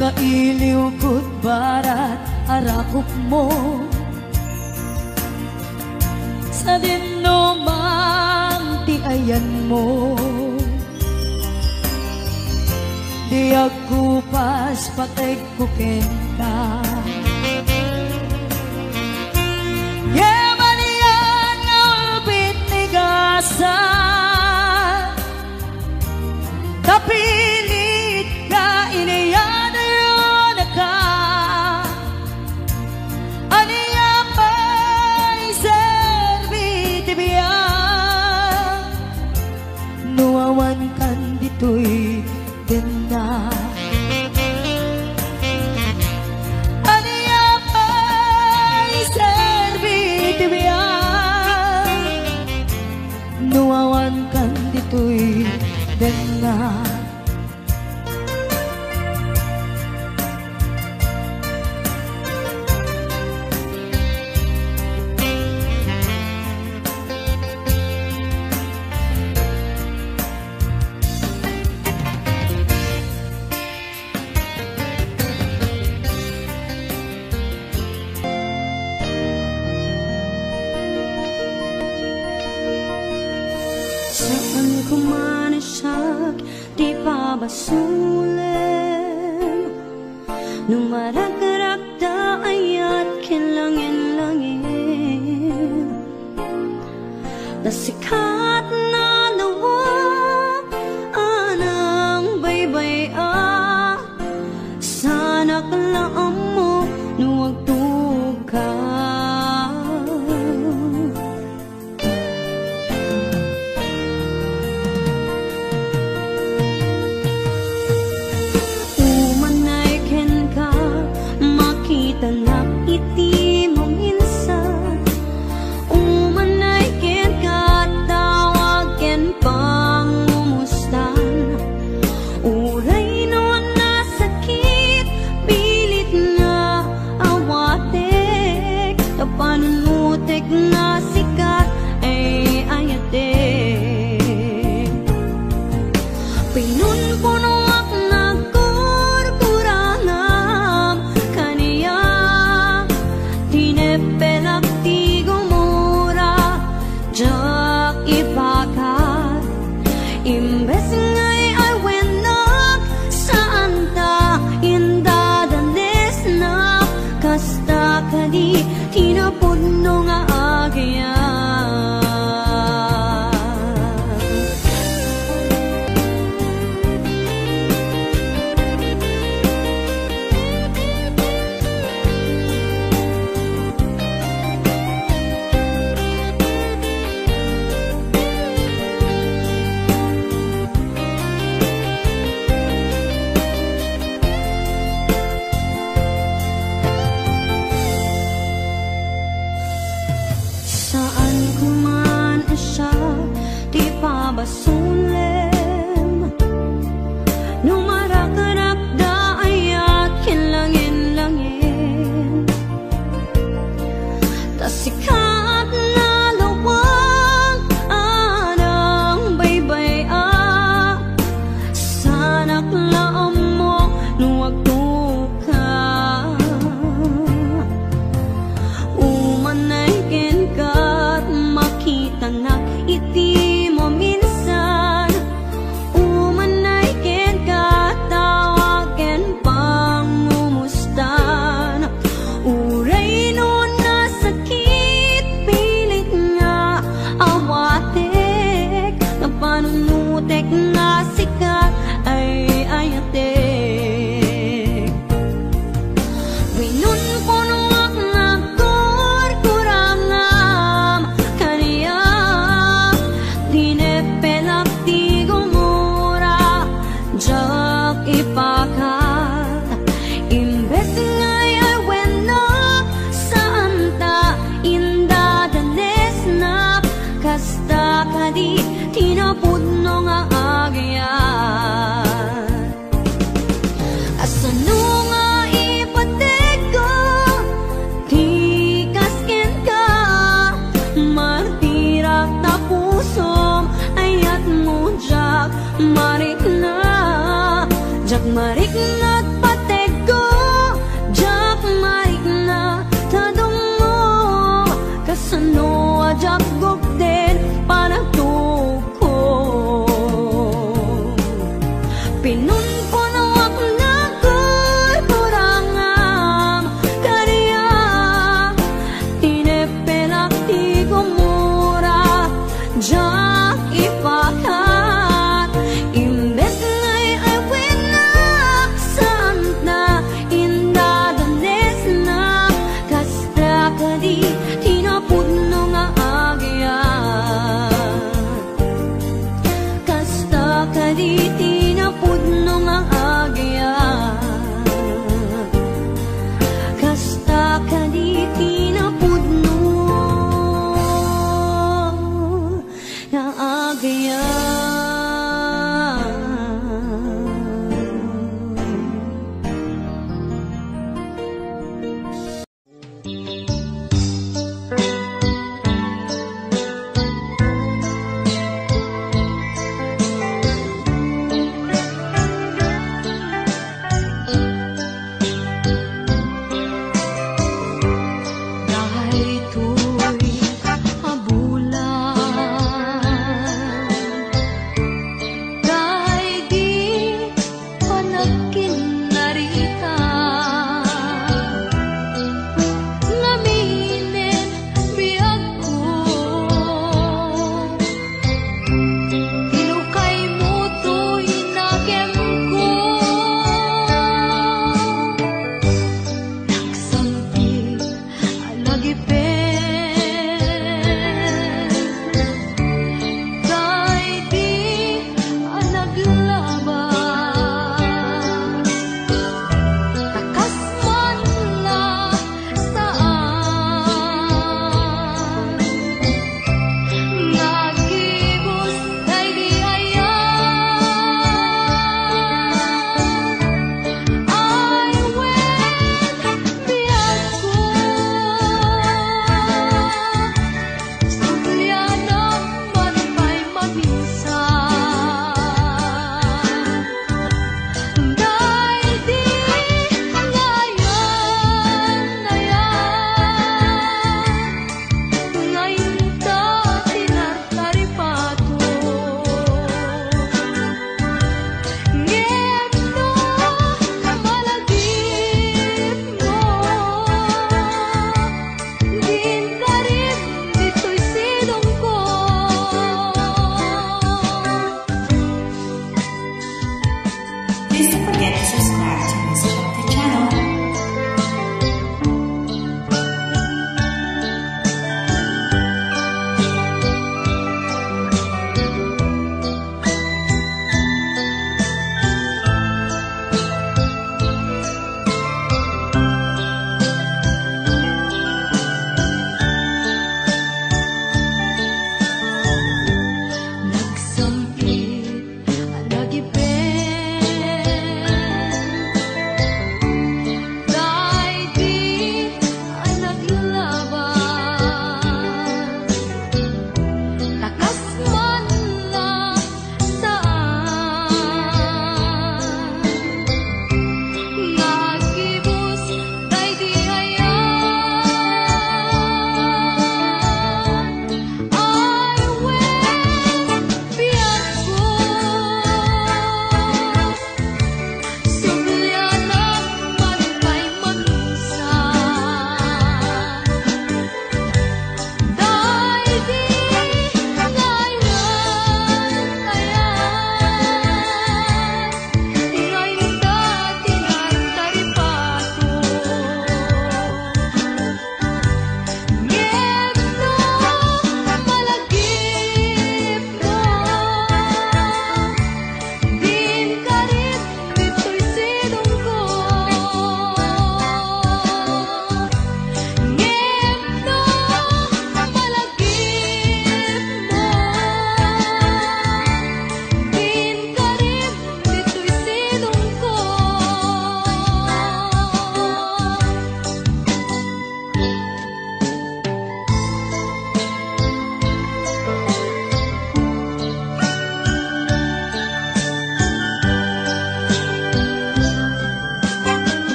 Kailiw ko't barat arakop mo sa dinumang tiayan mo. Di ako pas patay ko kenta Yamaniyan nga ulbit ni gasa kapilit ka iniyan no nuawan kan dito'y ganda. Aniya pa'y serbit biyan, nuawan kan dito'y ganda. Saan ko man siya di pabasulim, nung maragdaragda ayat kinlangin-langin, nasikat na lawak anang baybay sana kalaam mo nuwag tuka. Tanak iti mo minsan, umanay ken katawag ken pangumustan. Uray noon na sakit, pilit nga awatek, kapanunutek na sikat ay ayatek. Pinunpuno imbes ngay ay wenak saan ta indadanes na kasta kadi tinapudno nga agyan. Saan ko man siya di pabasulim, nung maragdaragda ayat kinlangin-langin, tasikat na lawang anang baybay sana klaam mo nuwag tuka. Umanay ken tanak iti mo minsan, umanay ken katawag ken pangumustan. Uray noon na sakit, pilit nga awatek, kapanunutek na sikat ay ayatek. Winunpuno ipakat, imbes ngay ay wenak saan ta indadanes na kasta kadi tinapudno nga agyan. Asano nga ipatego di kasken ka, martirak na pusom ayat mo jak marik na. Jak marik na patego, jak marik na tadong mo, kasano jak gokden panagtuko. Pinunpunawak na kurangam kariya, tinepelak ti gumura, jak ipakat, imbes ngay ay wenak sa kaditi na pudno nga agya, kasta kaditi na pudno nga agya.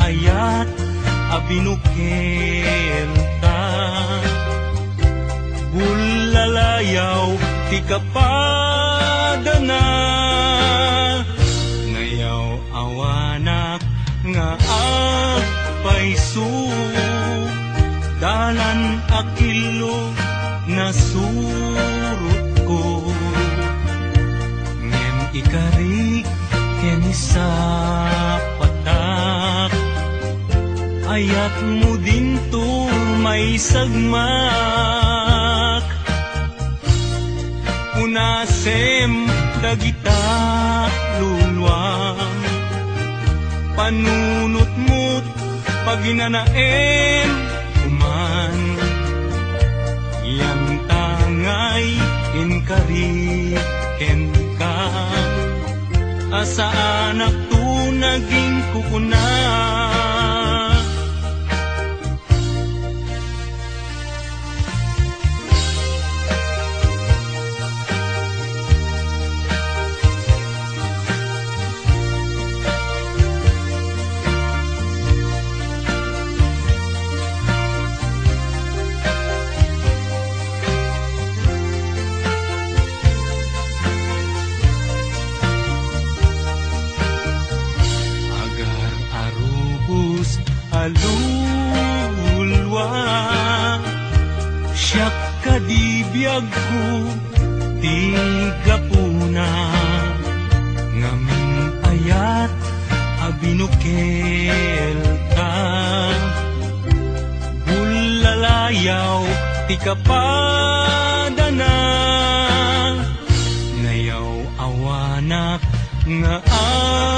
ayat abinukil ta. Bulalayaw ti kapadana, ngayaw awanak nga agpaisu. Dalan akilo na surut ko, ngem ikarik keni sa patak. Ayat mo din to may sagmak, unasem dagita lulwang. Panunot mo't paginanaem kuman, yan tangay inkariken ka. Asa anak to naging kukuna, alulwa. Siyak kadibiyag ko di gapuna, ngamin ayat abinukel ka. Bulalayaw ti kapadana, ngayaw awanak nga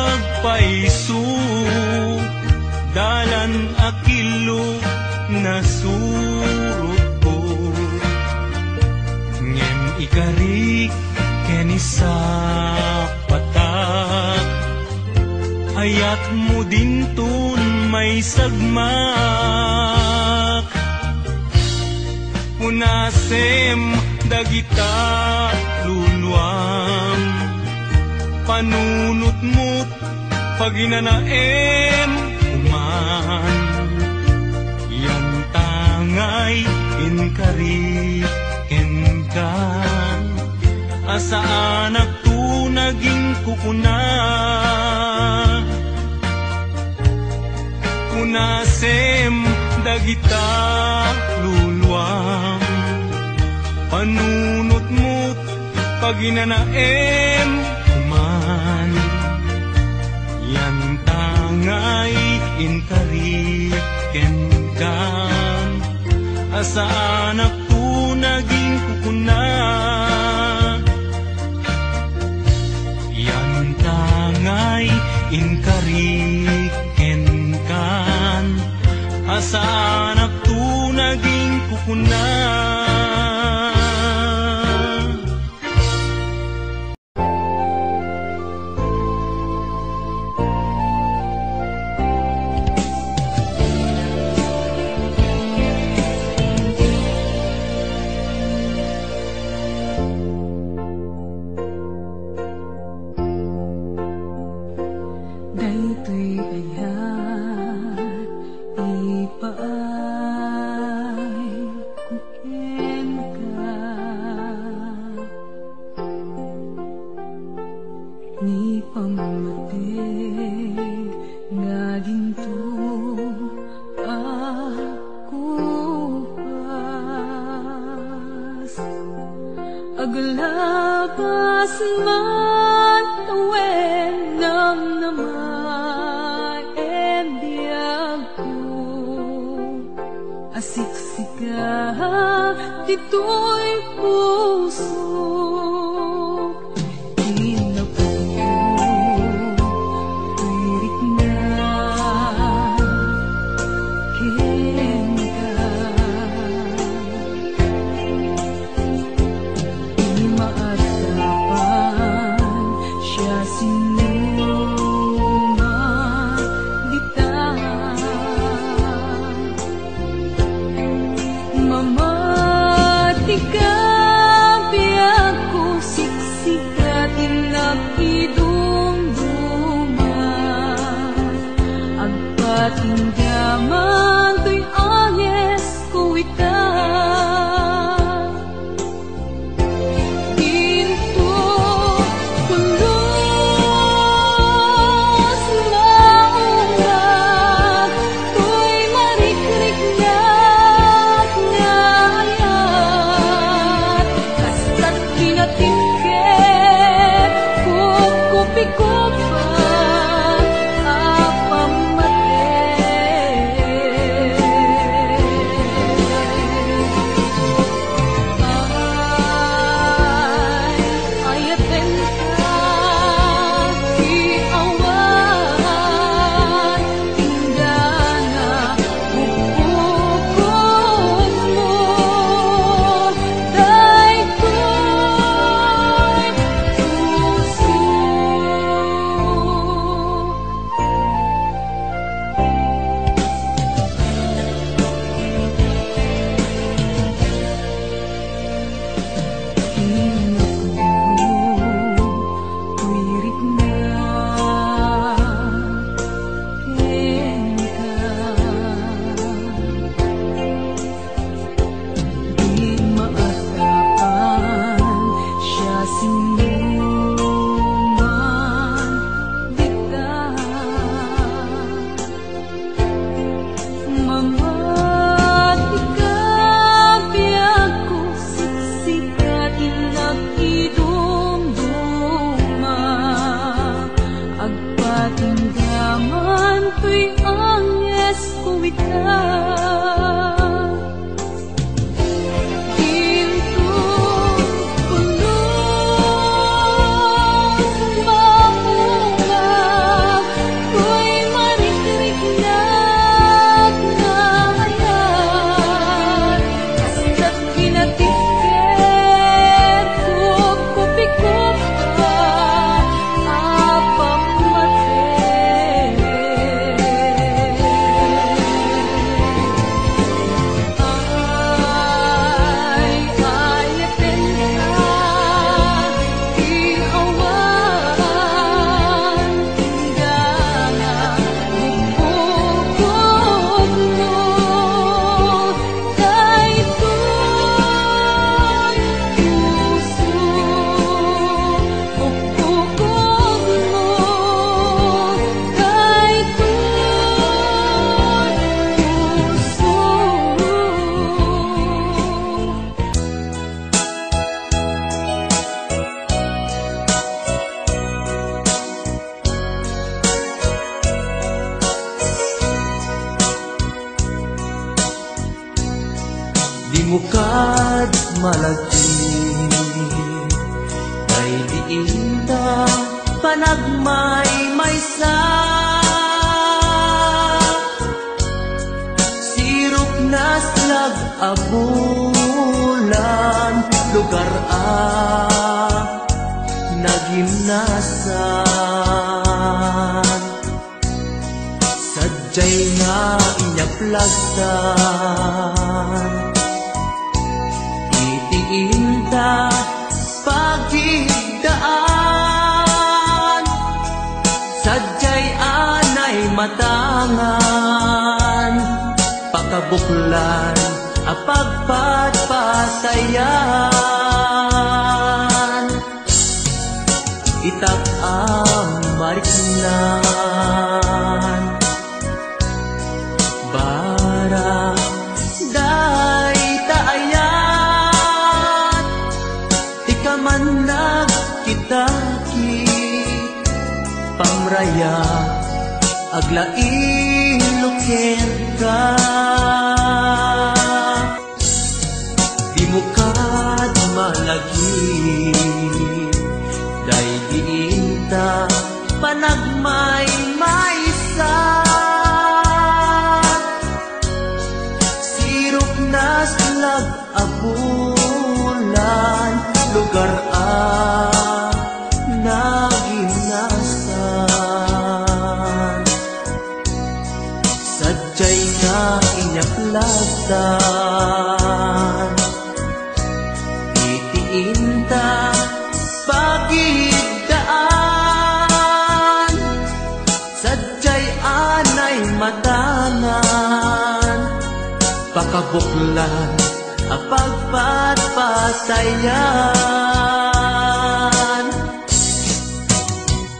agpaisu. Dalan akilo na surut ko, ngem ikarik keni sa patak. Ayat mo din tun may sagmak, unasem dagita lulwang. Panunot mo't paginanaem kuman, yan tangay inkariken ka. Asa anak to naging kukuna, unasem dagita lulwang. Panunot mo't paginanaem kuman, yan tangay inkariken ka. Asa anak to naging kukuna, yan tangay inkariken ka. Asa anak to naging kukuna. Daytoy ayat ipaay kuken ka, ni pamamate nga ginto ako pas. Aglabas man awen namnamay ebiyag ko, asiksika dito'y puso. Mamati ka Agpatinggaman to'y anyes kuwitan. Pinto pulos maungat, to'y marikrik ngayat. Kasta't kinatiket, kukupi-kupa, Mukad malagi kay diinda panagmay-maysa, sirup naslag abulan lugar nagimnasan, sadyay nga inyaplagtan itiinta pagigdaan, sadyay anay matangan pakabuklan apagpatpatayan, itak ang mariknan bara day taayat di ka man nagkitakit pamraya aglain ka di mukad malagi day diinta panagmay-maysa, sirup naslag abulan lugar nagimnasan, sadyay nga inyaplagtan itiinta pagigdaan, sadyay anay matanan pakabuklan apagpatpatayan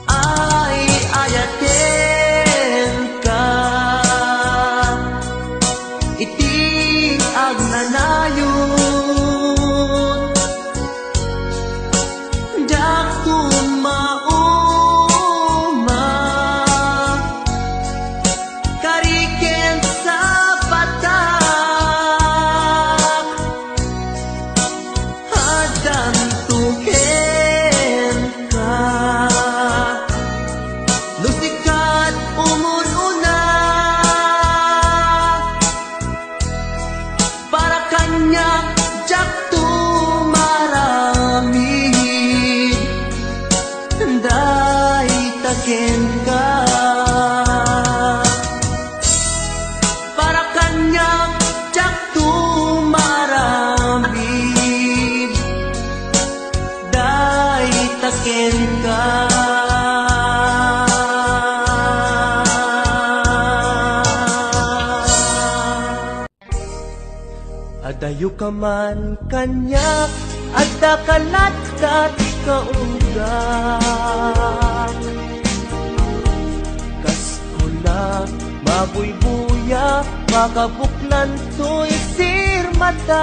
ay ayaten ka iti agnanayon para kanyang jak tumaramid day taken ka adayo ka man kanyak adda kalatkat kaunggak mabuybuya, makabuklan to'y sirmatak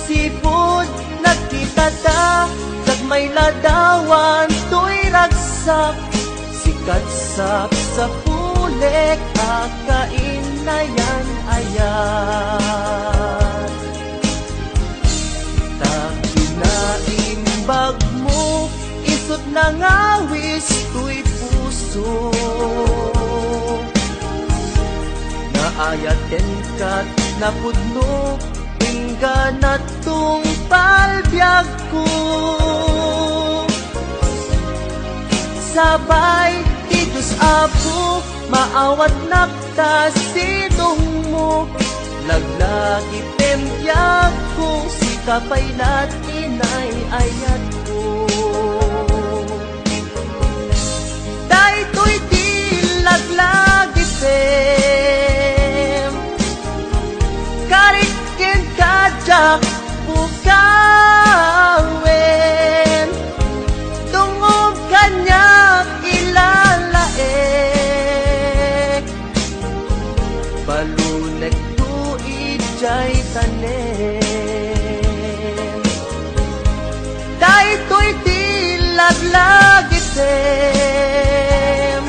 sipod nagkitata may ladawan to'y ragsak sikatsap sa pulek akain na yan ayan takinaimbag mo isot na ngawis to'y puso naayaten ka't napudno hingga na tong palbiag ko sabay ti Diyos Apo maawat nakta sidong mo laglagi pembiyag ko si kapaylat inay ayat ko daytoy di laglagi pem karikin kajak bukawen tungog kanyak ilalaek balunek tu ijay tanen daytoy di laglagi pem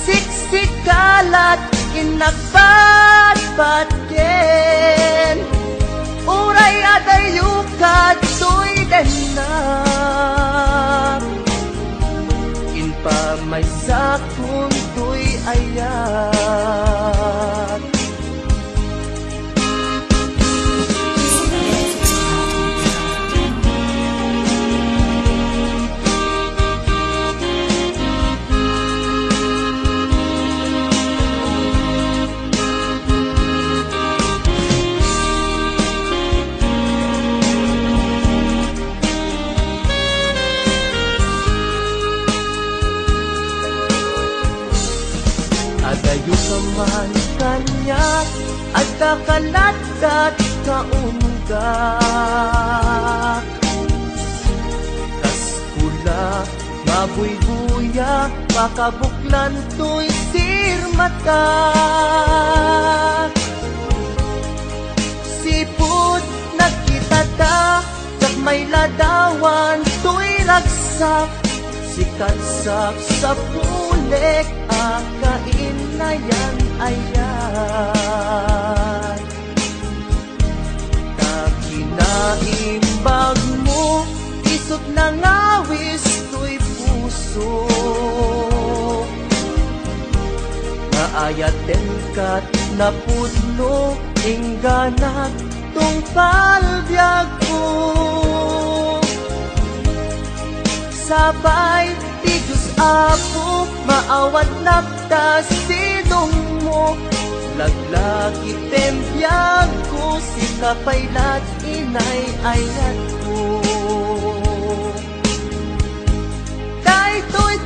siksikalat inagbatbatken uray adayukat to'y denak inpamay sakun to'y ayat adayo ka man kanyak at kakalatkat kaunggak kaskula mabuybuya makabuklan to'y sirmatak sipod nagkitata kag may ladawan to'y ragsak sikatsap sa pulek akain na yan ayan takinaimbag mo isot na ngawis to'y puso naayaten ka't napudno ingganat tong palbiag ko sabay ti Diyos Apo maawat nakta sidong mo laglagi tembiyag ko si kapaylat inay ayat ko daytoy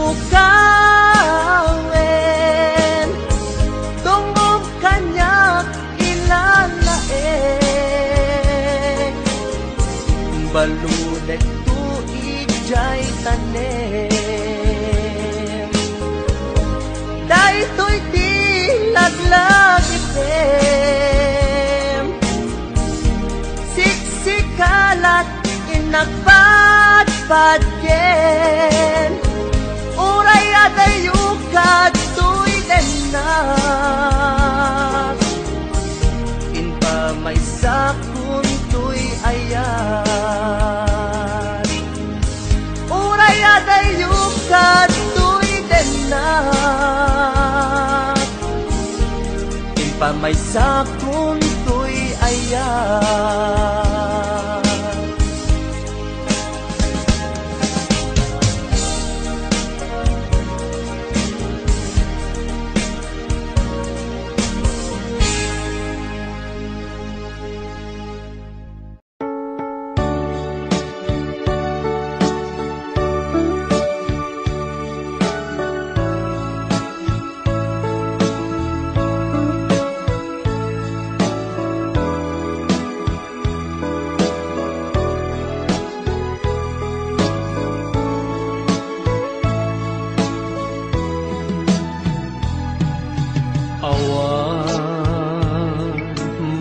ukawen tungog kanyak ilalaeng balunek tuig jay tanem daytoy di laglag item siksikalat inagpadpadyen uray adayukad tuy denak inpa may sakun tuy ayan uray adayukad tuy denak inpa may sakun tuy ayan.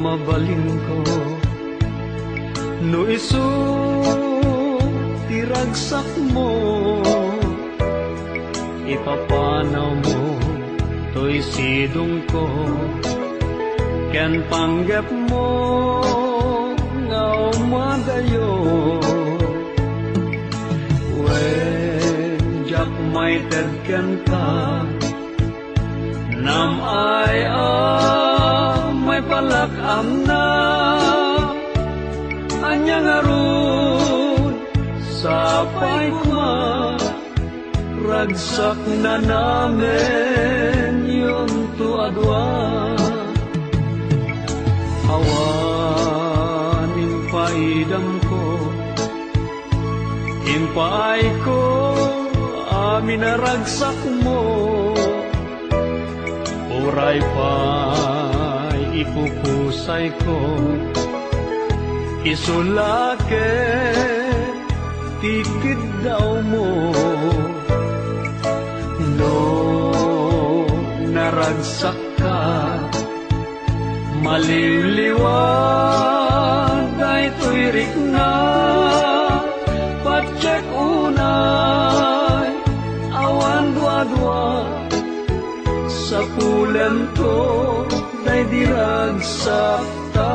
mabalin ko no isu tiragsak mo ipapanaw mo to'y sidong ko ken panggap mo nga umagayo when jak may tedken ka nam ay may palakam na anyang arun sapay kuma ragsak na namin yung tuadwa awaning paidam ko impaay ko amin na ragsak mo uray pa'y ipupusay ko isulake tikid daw mo no naragsak ka maliliwan ay tuirik na patsek unay awan dua-dua sa pulen to day diragsak ta.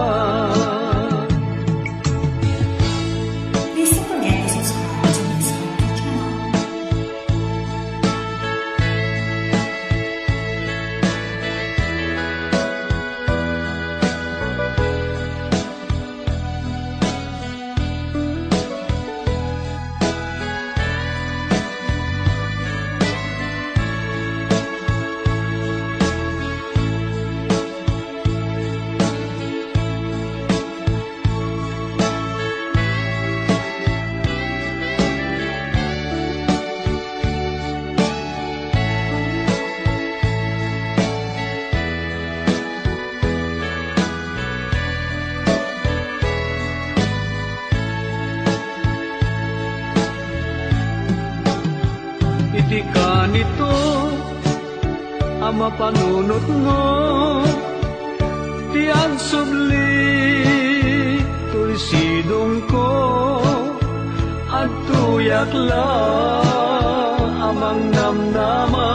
Iti ka nito ama panunot mo tiang subli tuy sidong ko at tuyak la amang namnama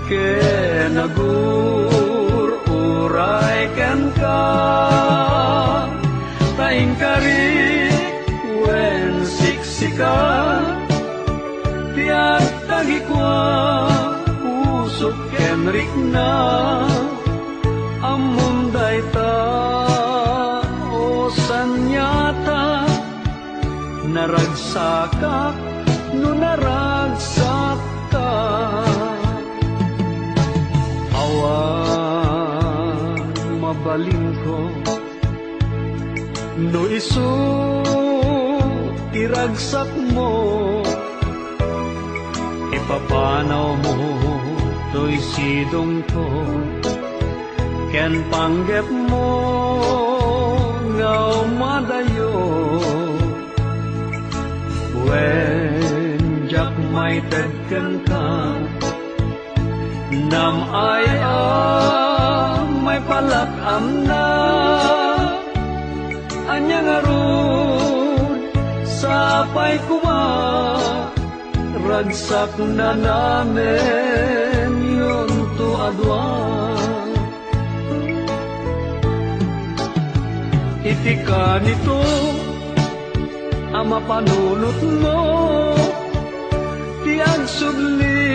ke nagur uray ken ka taing kari wen siksikan tiyak tagikwa usok kenrik na amunday ta o sanyata naragsakak no naragsak ka awan mabalin ko no isu iragsak mo papanaw mo to'y sidong ko, ken panggep mo ngaw madayo. When jak may tedken ka, nam ay may palakam na, anyang arun sapay kuma, ragsak na namin yun to adwa. Itika nito ang mapanunot mo, tiyag sudli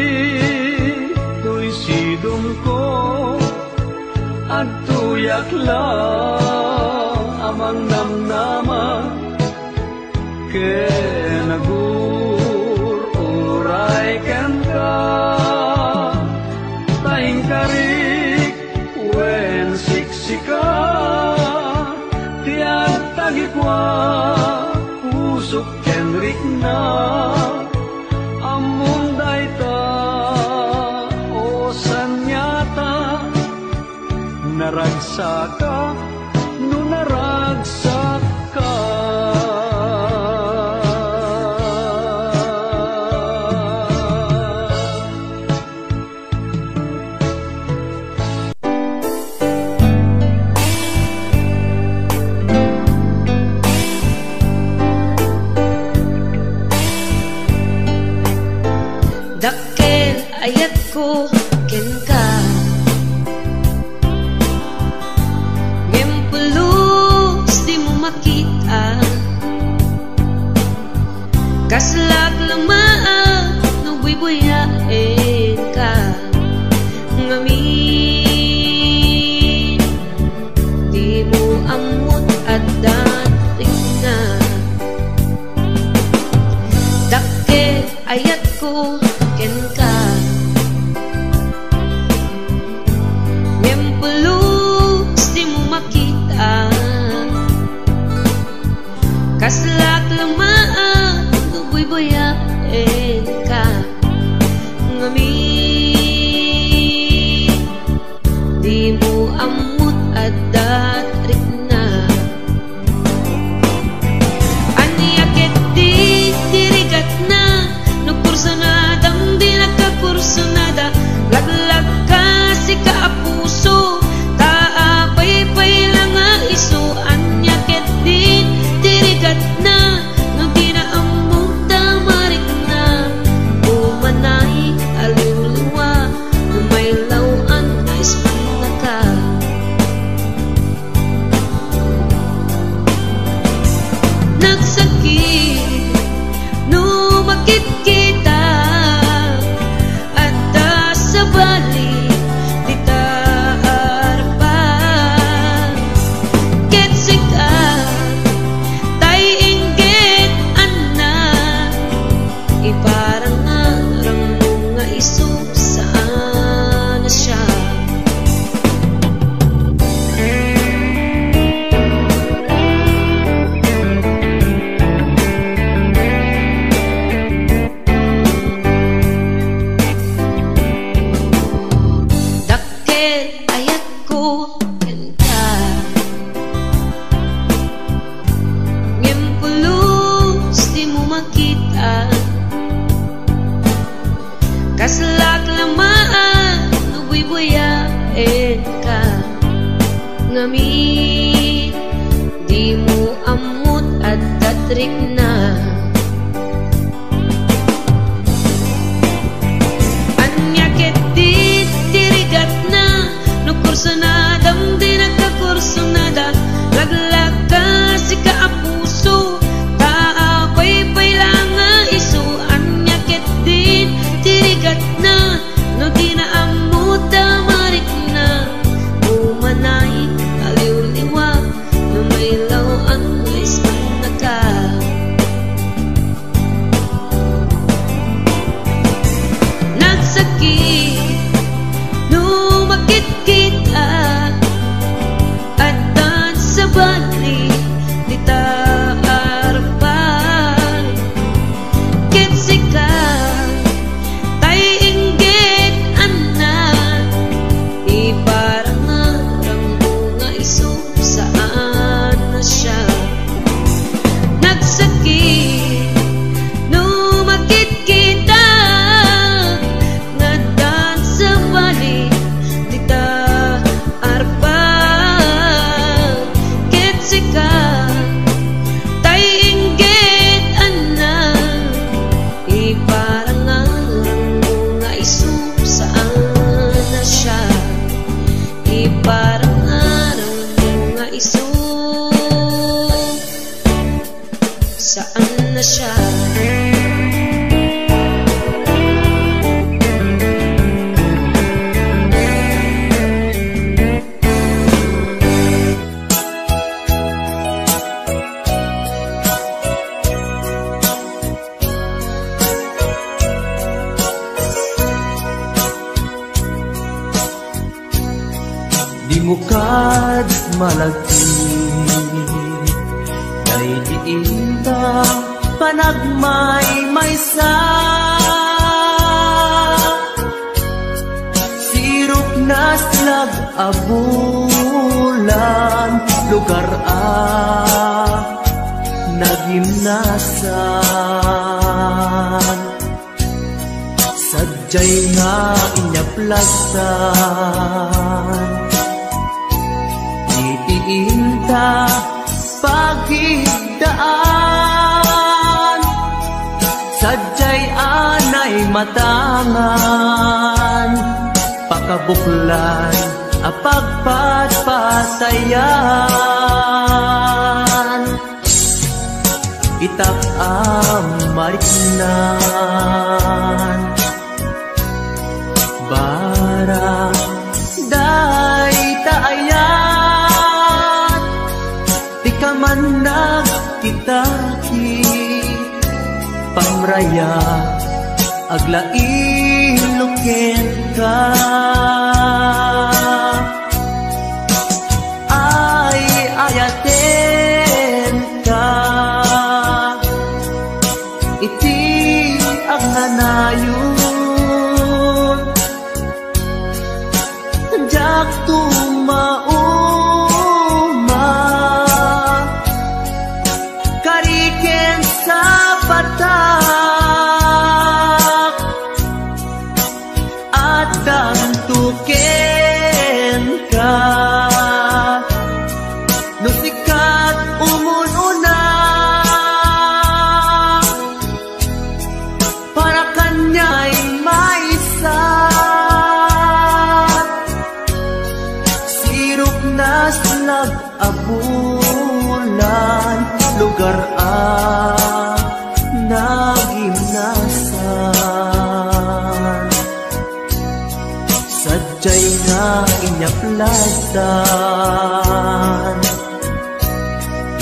to'y sidong ko, at tuyak lang amang namnama, kenagururay ken ka, taing karik wen siksika, tiyag tagikwa pusok kenrik na, among dayta o sanyata, naragsaka no naragsaka. Dakkel ayat ko ken ka, ngempulus di mo makita, kaslak lamaan no buy-buyain ka, ngamin di mo amot at dating na. Dakkel ayat ko ken ka, ngempulus di mo makita, kaslak lamaan no buy-buyain ka, ngamin di mo amot at datrik na. Aniyakit di dirigat na, no kursanadang di nakakursanada, laglag ka si kaapuso, taapay-pay lang nga iso. Anyakit din dirigat na, no di na among tamarik na, umanay aliw-liwa, umaylawan na ispan ka. Nagsakit no makit kita, at sa balik di taarpan, ketsik tay inggit anak, iparang arang mga iso saan na siya. Dakkel ayat ko ken ka, ngempulus di mo makita, kaslak lamaan no buy-buyain ka, ngamin di mo amot at datrik na. Anyakit di dirigat na, no kursanadang di nakakursanada, laglag ka si kaapuso, taapay-pay lang nga iso. Anyakit din dirigat na, no di na amot tamarik na, umanay aliw-liwa, no maylaw ang ispan na ka. Nagsakit no makit kita, at sa balik di taarpan, ketsika siya. Di mo kad malagti kay diinta panagmay maysa sirok na slag abulan lugar nagimnasan sadyay nga inyaplasan Inta pagigdaan sadyay anay matangan pakabuklan apagpatpatayan itap mariknan barang day taayan man nagkitaki pamraya aglain luken ka ay ayaten ka iti ang nanayon jak tumao tuken ka nusikat umununa para kanya'y maisa sirok na slag abulan lugar nagimnasan sadyay nga inyaplasan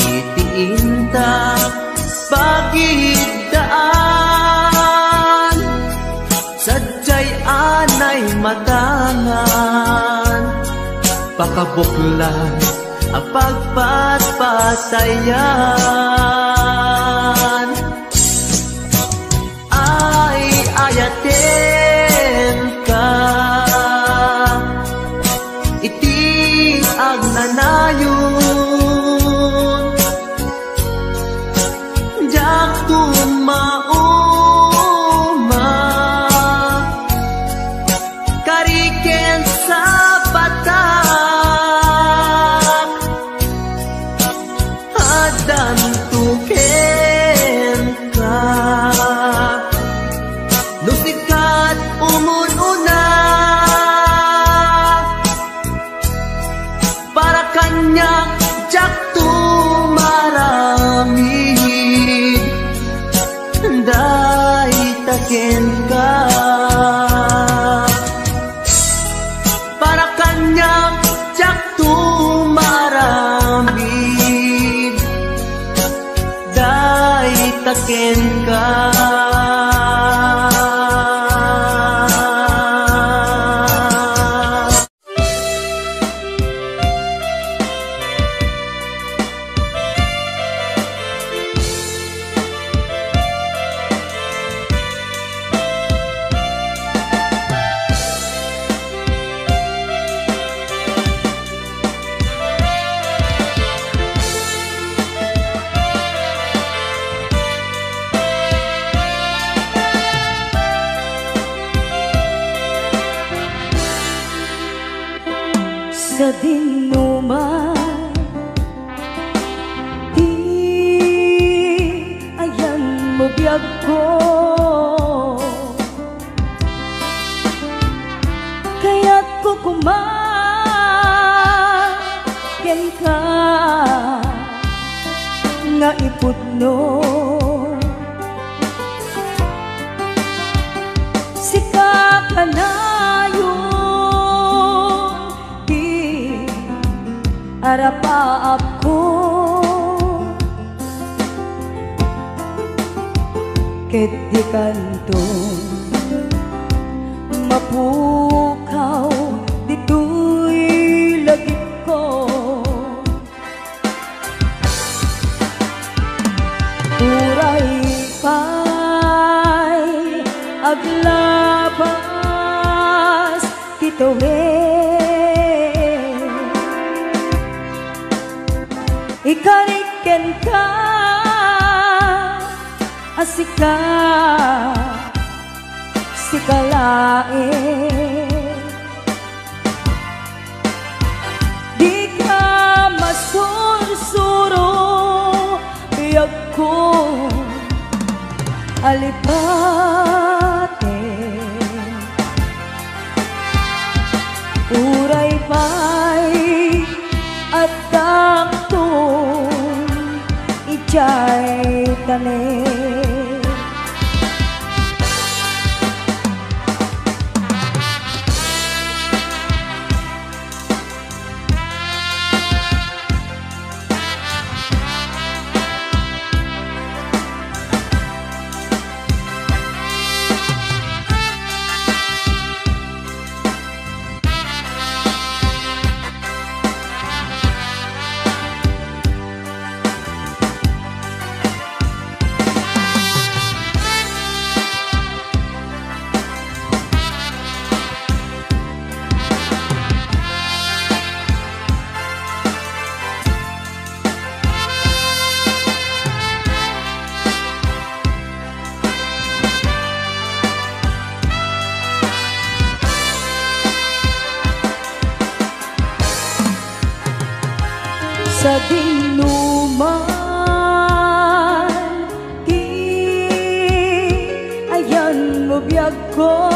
itiinta pagigdaan sadyay anay matangan pakabuklan apagpatpatayan ay ayaten ka ang nanayon jak tumauma kariken sa batak adan tuken ka nusikat umununa kanya jak tumaramid day taken ka para kanya jak tumaramid day taken ka sa dinuman di ayan mo biyag ko kaya't ko kumagen ka nga ipudno kanayon di arapa ako ket di kanto mapukaw dito'y lagip ko uray pa'y aglabas tituwin ikariken ka asika sikalain di ka masursuro biyag ko alipate uray pa'y at taktong ijay tanin sa dinuman di ayan mo biyag ko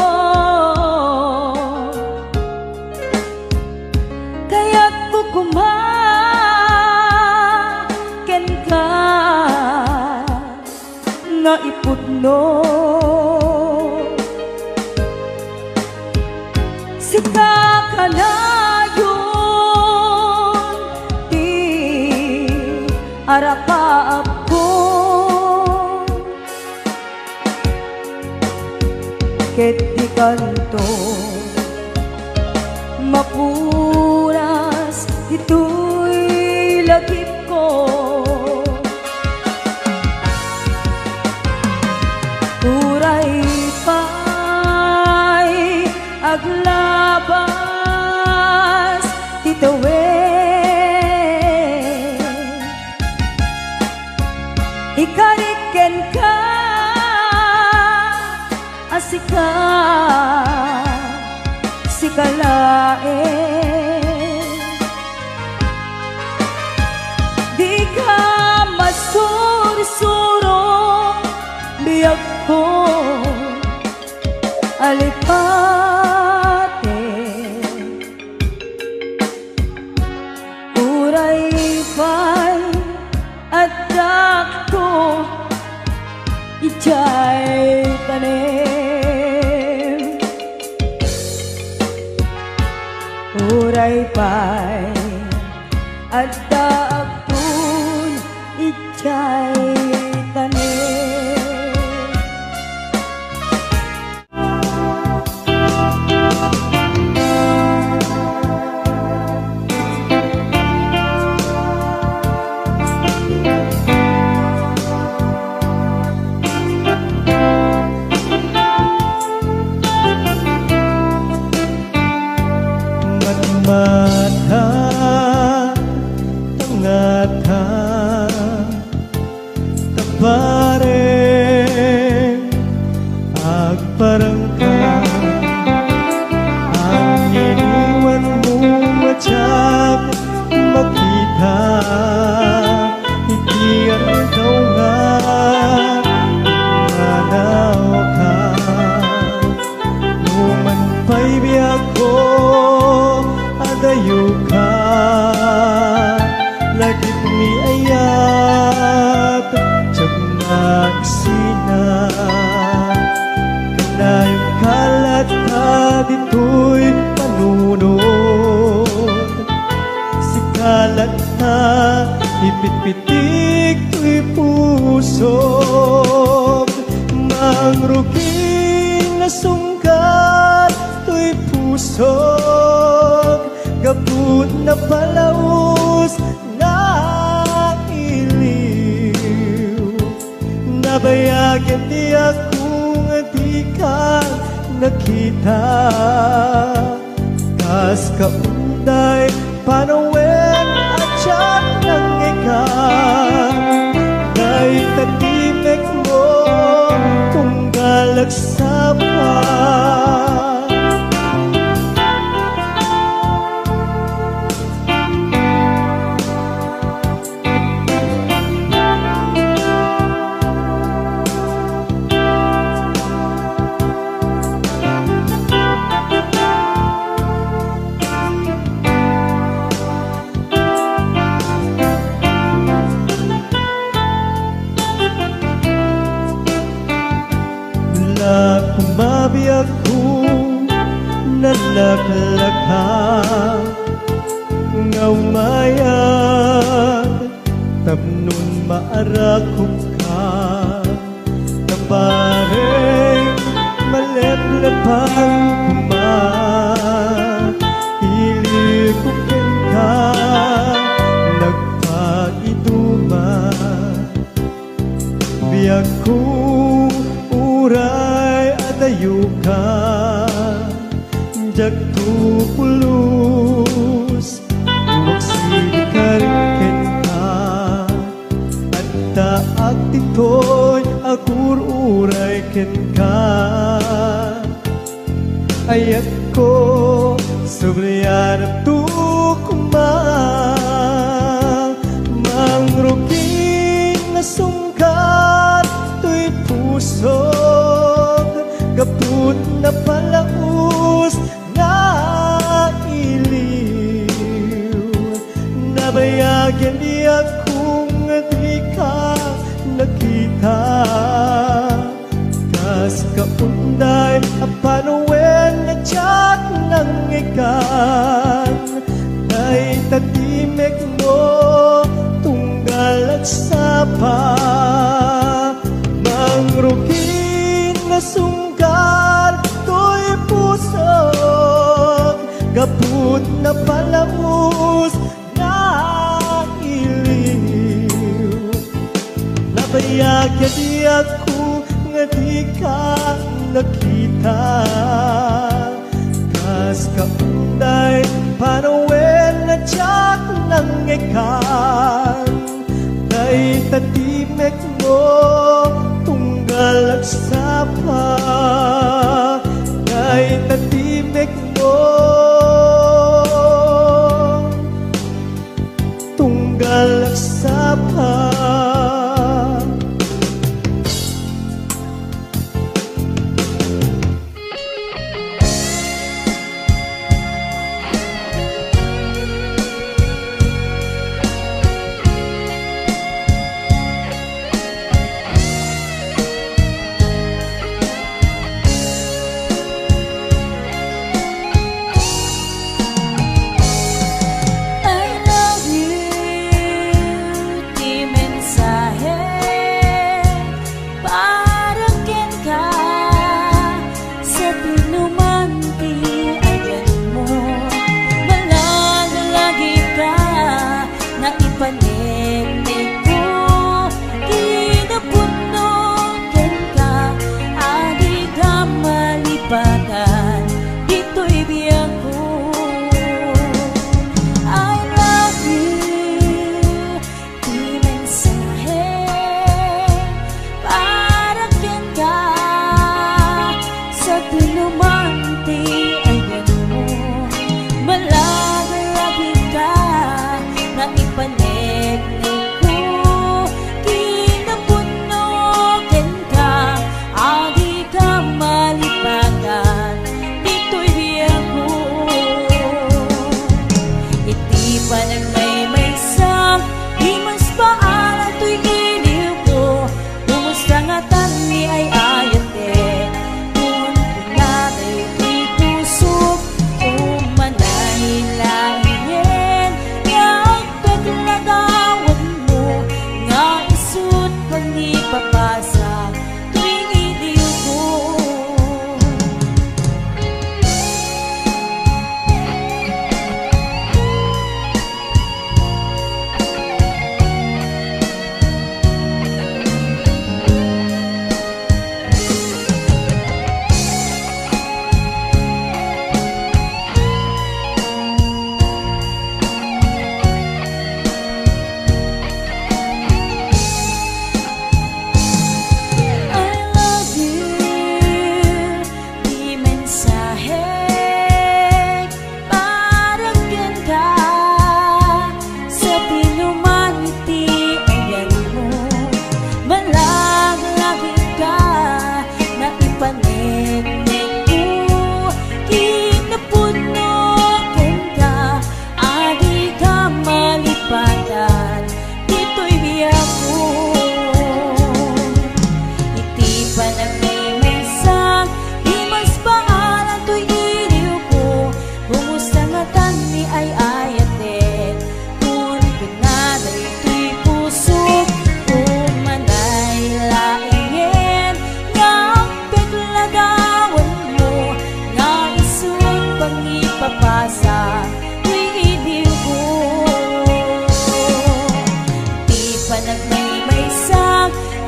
kaya't kukumaken ka nga ipudno sika ka na arapa ako ket di kanto mapuras dito'y lagip ko uray pa'y aglabas tituwin ikariken ka asika sikalain di ka masursuro biyag ko alipate uray pa'y at takto ijay tanim uray pa'y at takto ijay tanim mata tangata tapare agparangka ang iniwan mo matyak makita ikiyan daw nga manaw ka numan pa'y biyak ko dayo ka lagi ni ay Ipit-pitik to'y pusog, mangruging na sungkat to'y pusog, gabut na palaos na iliw. Nabayagan di akong di ka nakita, kas kaunday panawen at siya ng ikan. Dahil tatimek mo tunggal agsapa. Kumabiyag ko nalaklaka nga umayag tapnon maarakop ka kabareng maleplepang ilikupin ka nagpagiduma biyag ko uray adayo ka jagtupulus wagsilikarken ka at taag titoy agur uray ken ka ayat ko sobriyan tukma mangruging na sungkat to'y pusog gaput na palaus na iliw. Nabayagan di akong di ka nakita, kas kaunday apanawen na tiyat ng ikan. Ay tatimek mo tunggal at sapa, mangrugin na sunggal to'y pusog, gaput na palaus na iliw. Nabayagan di ako nga di ka nakita, kas kaunday panawen na tiyak ng ikan. Kay tatimek mo tunggal agsapa, kay tatimek mo tunggal agsapa. Malagalagi ka na ipanik-nik ko.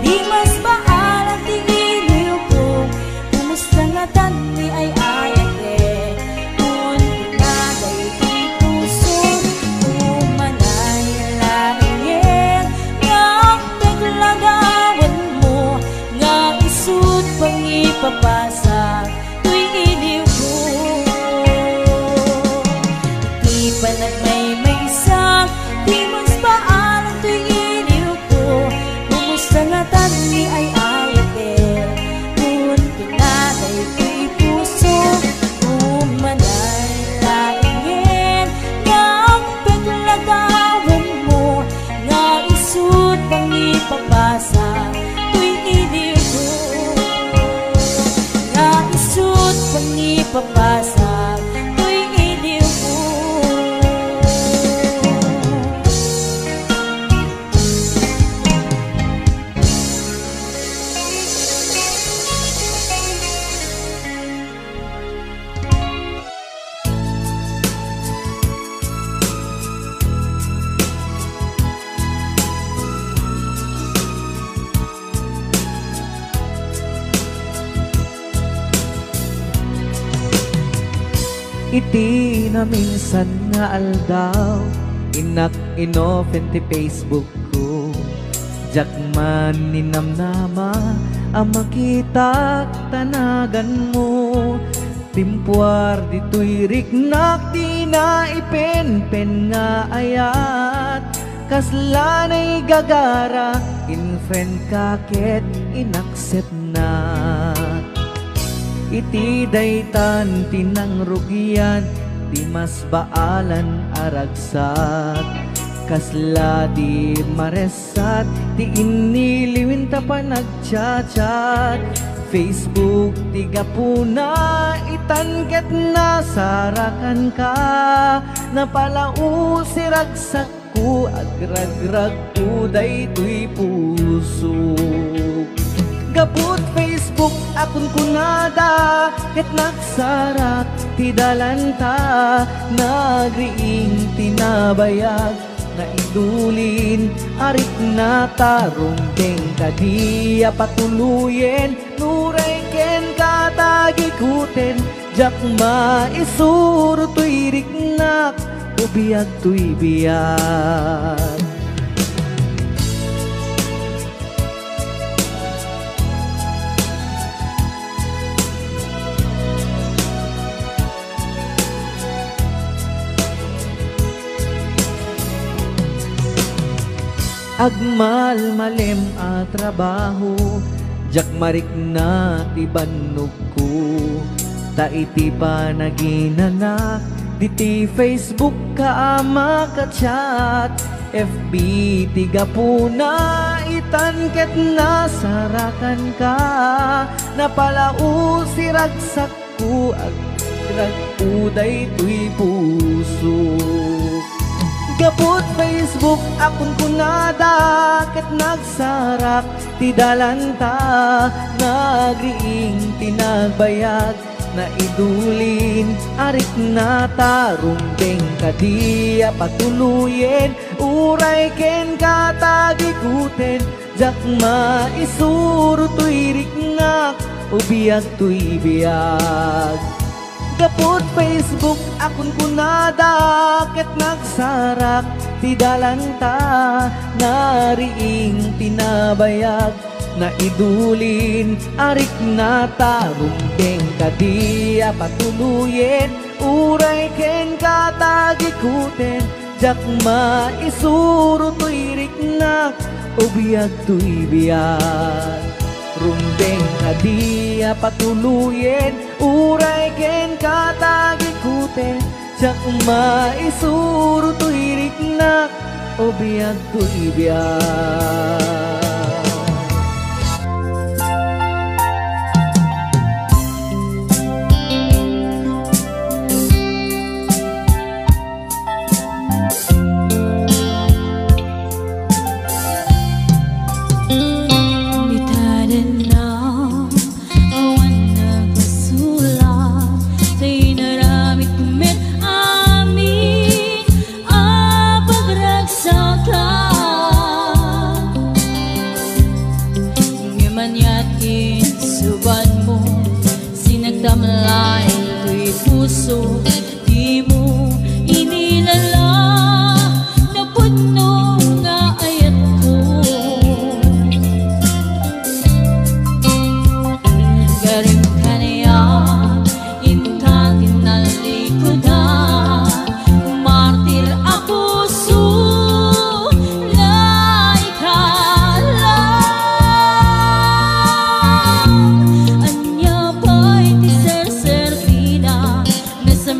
Di mas baalang tingin ko, kumusta nga tani ay ayate. Kung tinaday di puso, umanay laingin. Nga naglagawan mo, nga isut pang ipapasa. Tuwing iliw ko, di pa nagmay sak. Di mas baalang tuwing iliw ko, kumusta nga tani ay ayate. Kung tinaday ko'y puso, umanay laingin. Nga paglagawan mo, nga isut pang ipapasa. Tuwing iliw ko, nga isut pang ipapasa. Tuwing iliw ko. Iti na minsan nga aldaw, inak inopen ti Facebook ko. Jak man ninamnama, ang makita tanagan mo. Timpuar dito'y riknak, di na ipen-pen nga ayat. Kaslanay gagara, in-friend kaket, inaccept na. Iti daytan tinang rugian, di mas baalan aragsat. Kasla di maresat, di iniliwin ta pa nagchat-chat. Facebook tiga puna, itanket na sarakan ka. Napalau si ragsak ko, agragrag ko daytoy puso. Gaput Facebook akon kunada, ket nagsarak ti dalanta. Nagriing tinabayag, na idulin arik na tarong deng kadiya patuluyen. Nuray ken katagikuten, jak maisuro tuy riknak, ubiyag tuy biyag. Agmal malem a trabaho, jak marik na ti bannog ko. Ta iti pa naginanak, diti Facebook ka makachat. FB tiga puna, itanket na sarakan ka. Napalau si ragsak ko, agrag uday tuy puso. Gaput Facebook akon kunada, ket nagsarak ti dalanta. Nagriing tinagbayag, na idulin arik na tarong deng kadiya patuluyen. Uray ken katagikuten, jak maisuro tuy riknak, ubiyag tuy biyag. Gaput Facebook akon kunada, ket nagsarak ti dalanta. Nariing tinabayag, na idulin arik na tarong deng kadiya patuluyen. Uray ken katagikuten, jak maisuro tuy riknak, ubiyag tuy biyag. Rumbeng kadiya patuluyen, uray ken katagikuten, jak maisuro tuy riknak, ubiyag tuy biyag. Amin, apagraksakan puso, di mo inilala na puno nga ayat ko. Galing ka niya, inta tinalikudan, martir a puso na ikala. Anya ba'y ti ser-servina na sa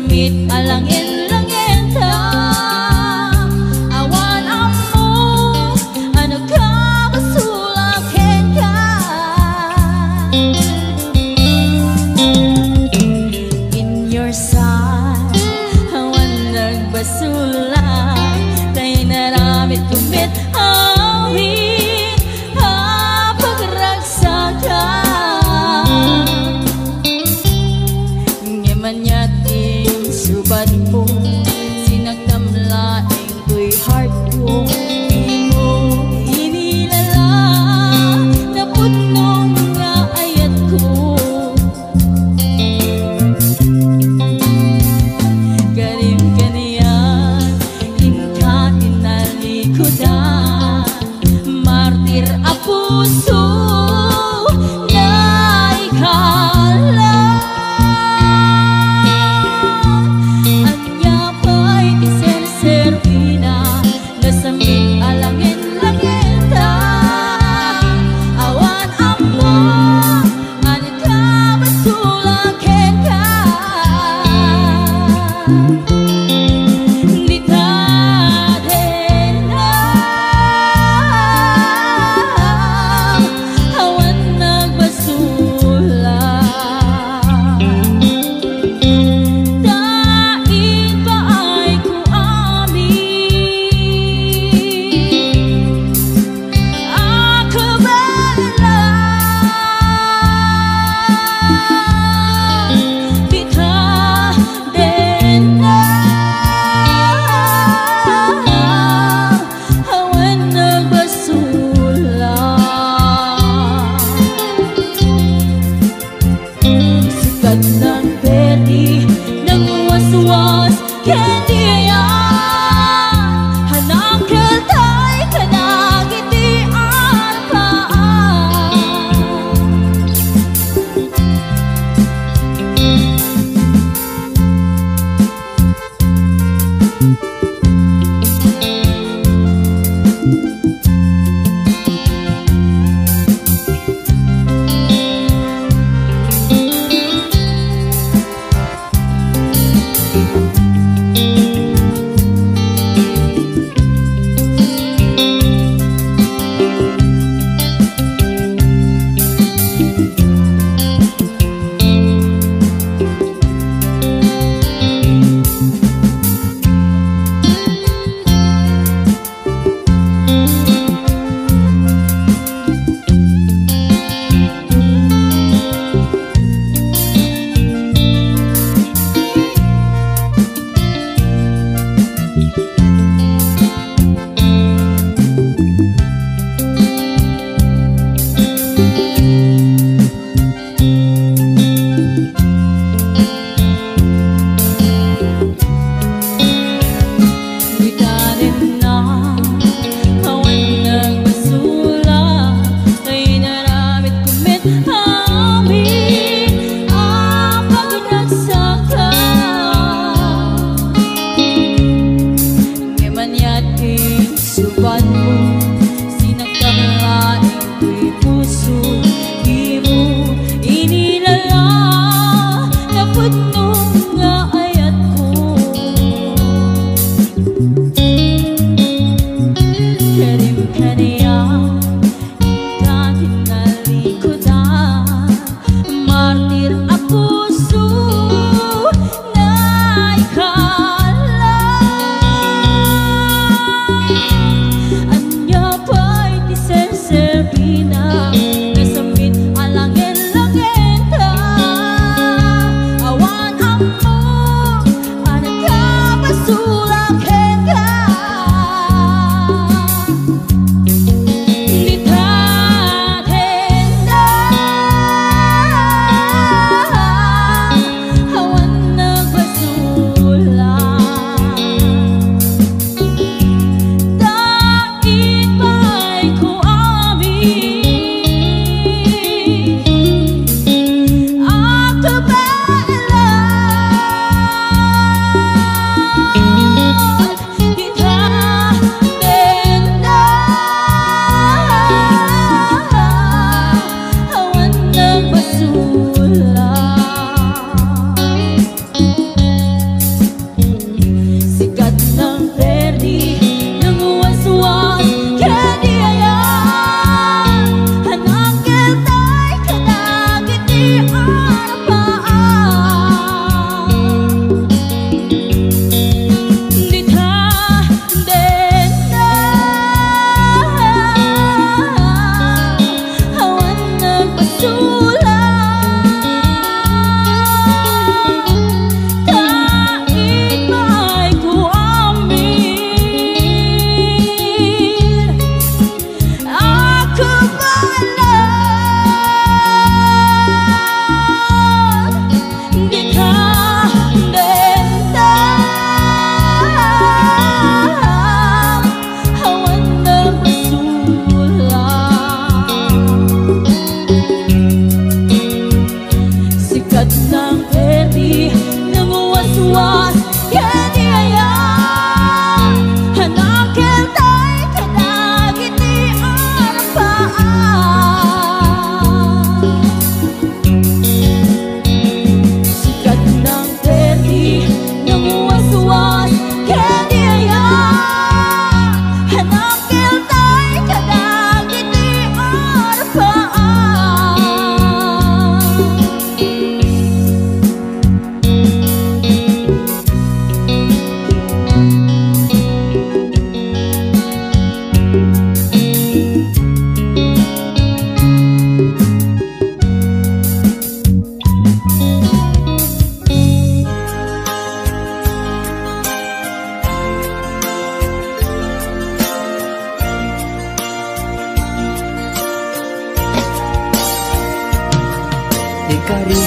kari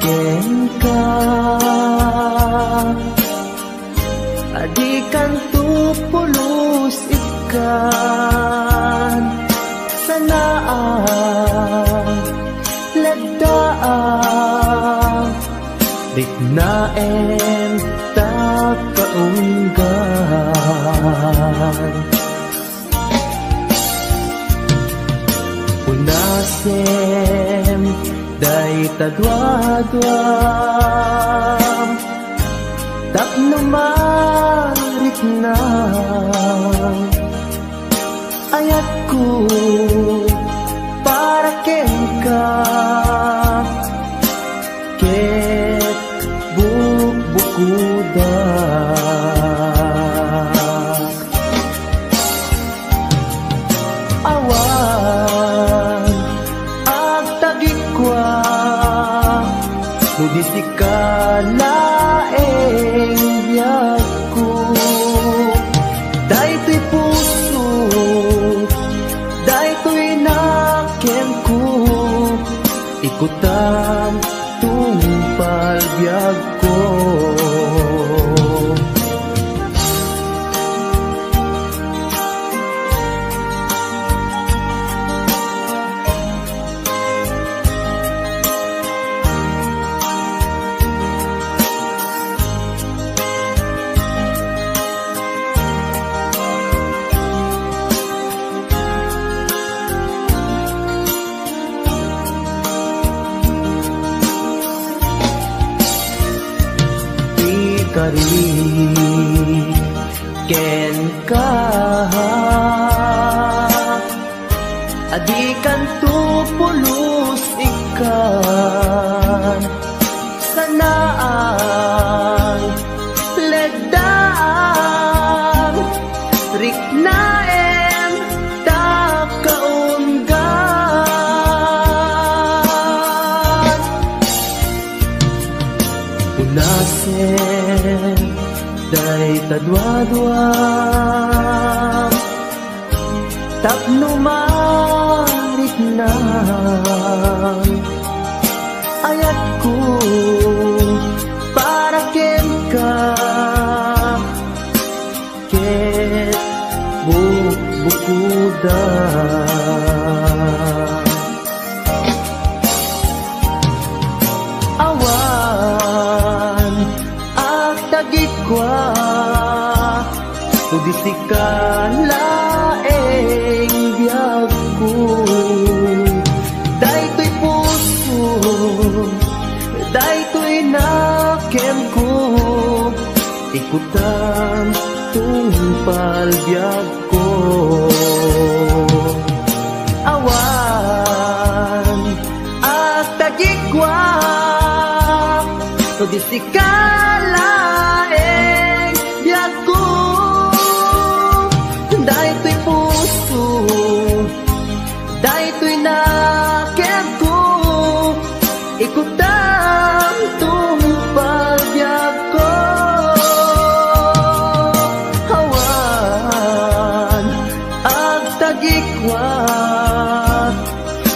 ken ka adikan tu pulos ikan sanaan lagdaan dignaen ta kaunggan unasem day tadwadwam tapno marit na ayat ko para ken ka ket bukbukudak awan ag tagikwa nudisikalaeng biyag ko daytoy puso daytoy nakem ko ikutam tungpal biyag ko kari ken ka adikan tu pulos ikan sanaan ledaan riknaen ta kaunggan unasen day tadwadwam tapno marit na ayat ko para ken ka ket bukbukudak awan ag tagikwa tudisikalaeng biyag ko daytoy puso daytoy nakem ko ikutam tungpal biyag ko awan at tagikwa tudisikalaeng biyag ko daytoy puso daytoy nakem ko ikutam tungpal biyag ko awan ag tagikwa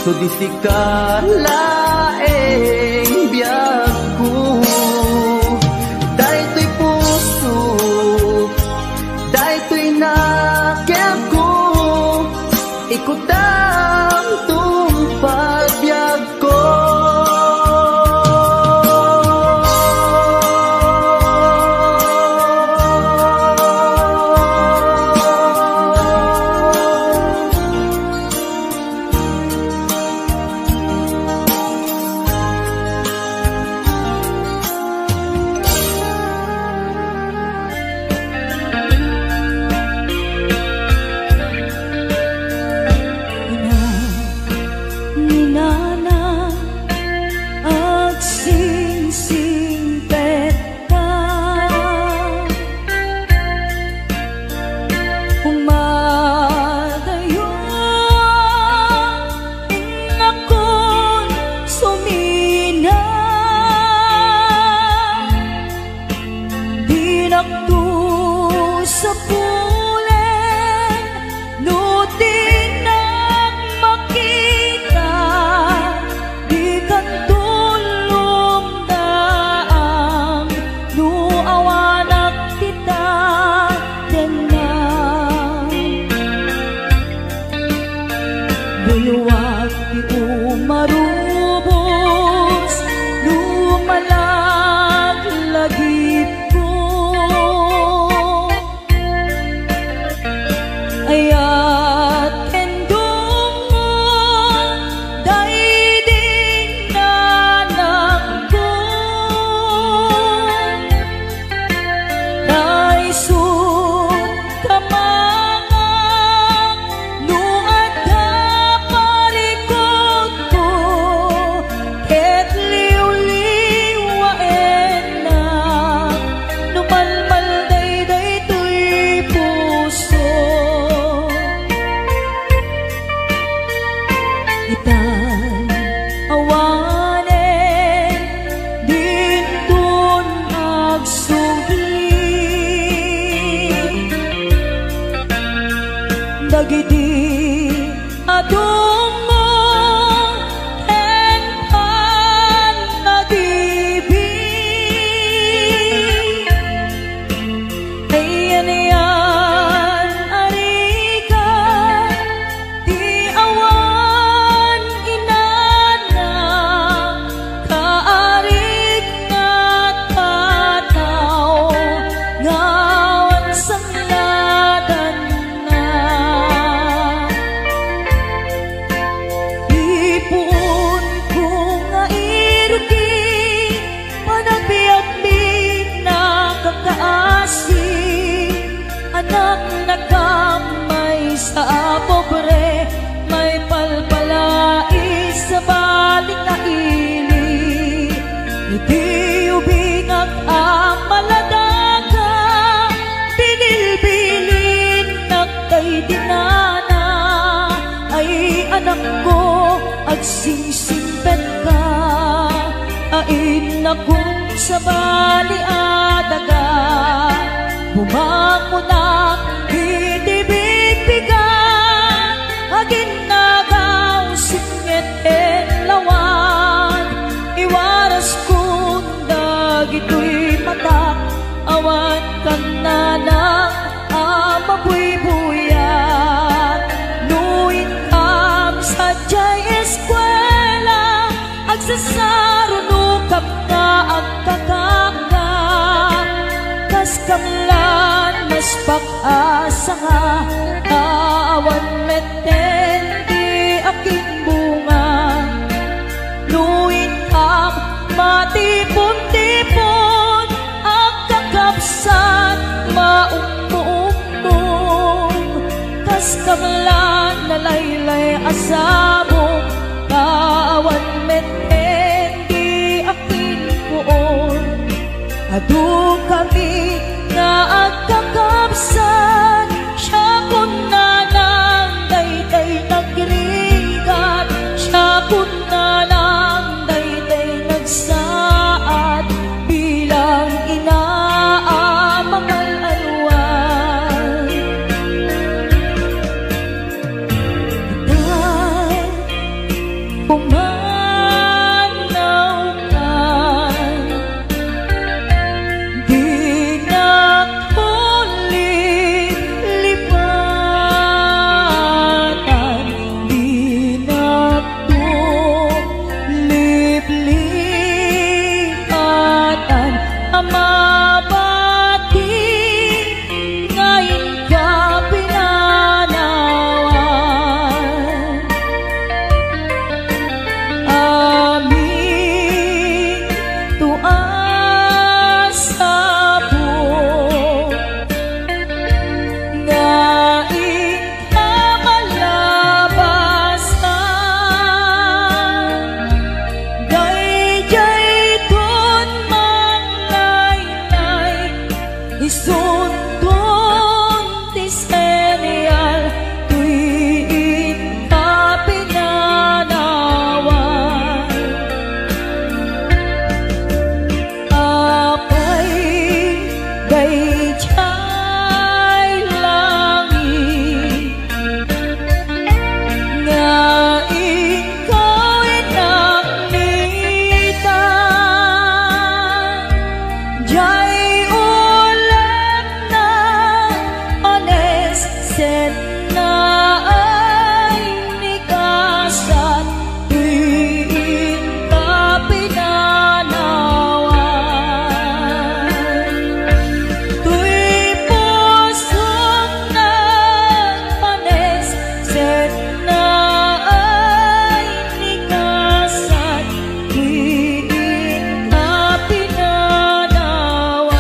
tudisikalaeng biyag ko daytoy puso daytoy nakem ko ikutam tungpal biyag ko dagiti adong mo tenpan nag-ibig. Ayan yan arika di awan inana kaarik na tataw ngawan sangladan na. Ipon ko nga irugi panagbiagmig na kakaasi anak na kamay sa pobre may palpalais sa baling na ili. Iti ubingag ang maladaga binilbilin na kay dinana ay anak ko agsingsingpet ka ain akong sa bali adaga bumakunak idibigbigan agin nagaw singit en lawan iwaras kong dagito'y mata awan kan na ng amabuybuyan nuin kam sa jay eskwela agsasarunukap nga agkakaka kas kamlan mas pag-asa nga awan meten di aking bunga nuin kam matipon-tipon agkakapsat maumumong kas kamlan nalaylay asamo awan meten di aking buon adu kami nga agkakapsat siya kun na lang dayday nagrigat siya kun na lang dayday nagsaad bilang inaamangal alwan. Dahil pumanaw ka di na lipatan di na liplipatan amabati ngayon ka pinanawan. Aming tuas sa buong ngaing kamalabasan dayjay ton manglaylay isuntun ti serial tuwing ka pinanawan. Apay dayjay langit nga ikaw inaknitan jay ulat na ones set na ay nikasan tuwing ka pinanawan. Tuy pusong nagpanes set na ay nikasan tuwing ka pinanawan.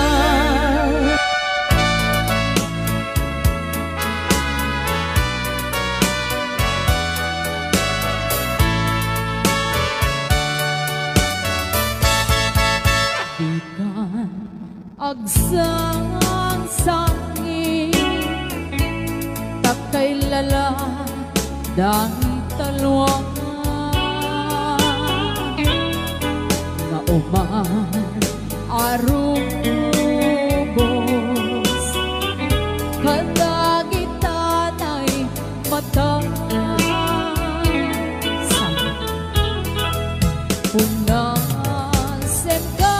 Ikan agsang-sangi takay lala dahil talwa na uman arubos kadagitanay mata punasen ka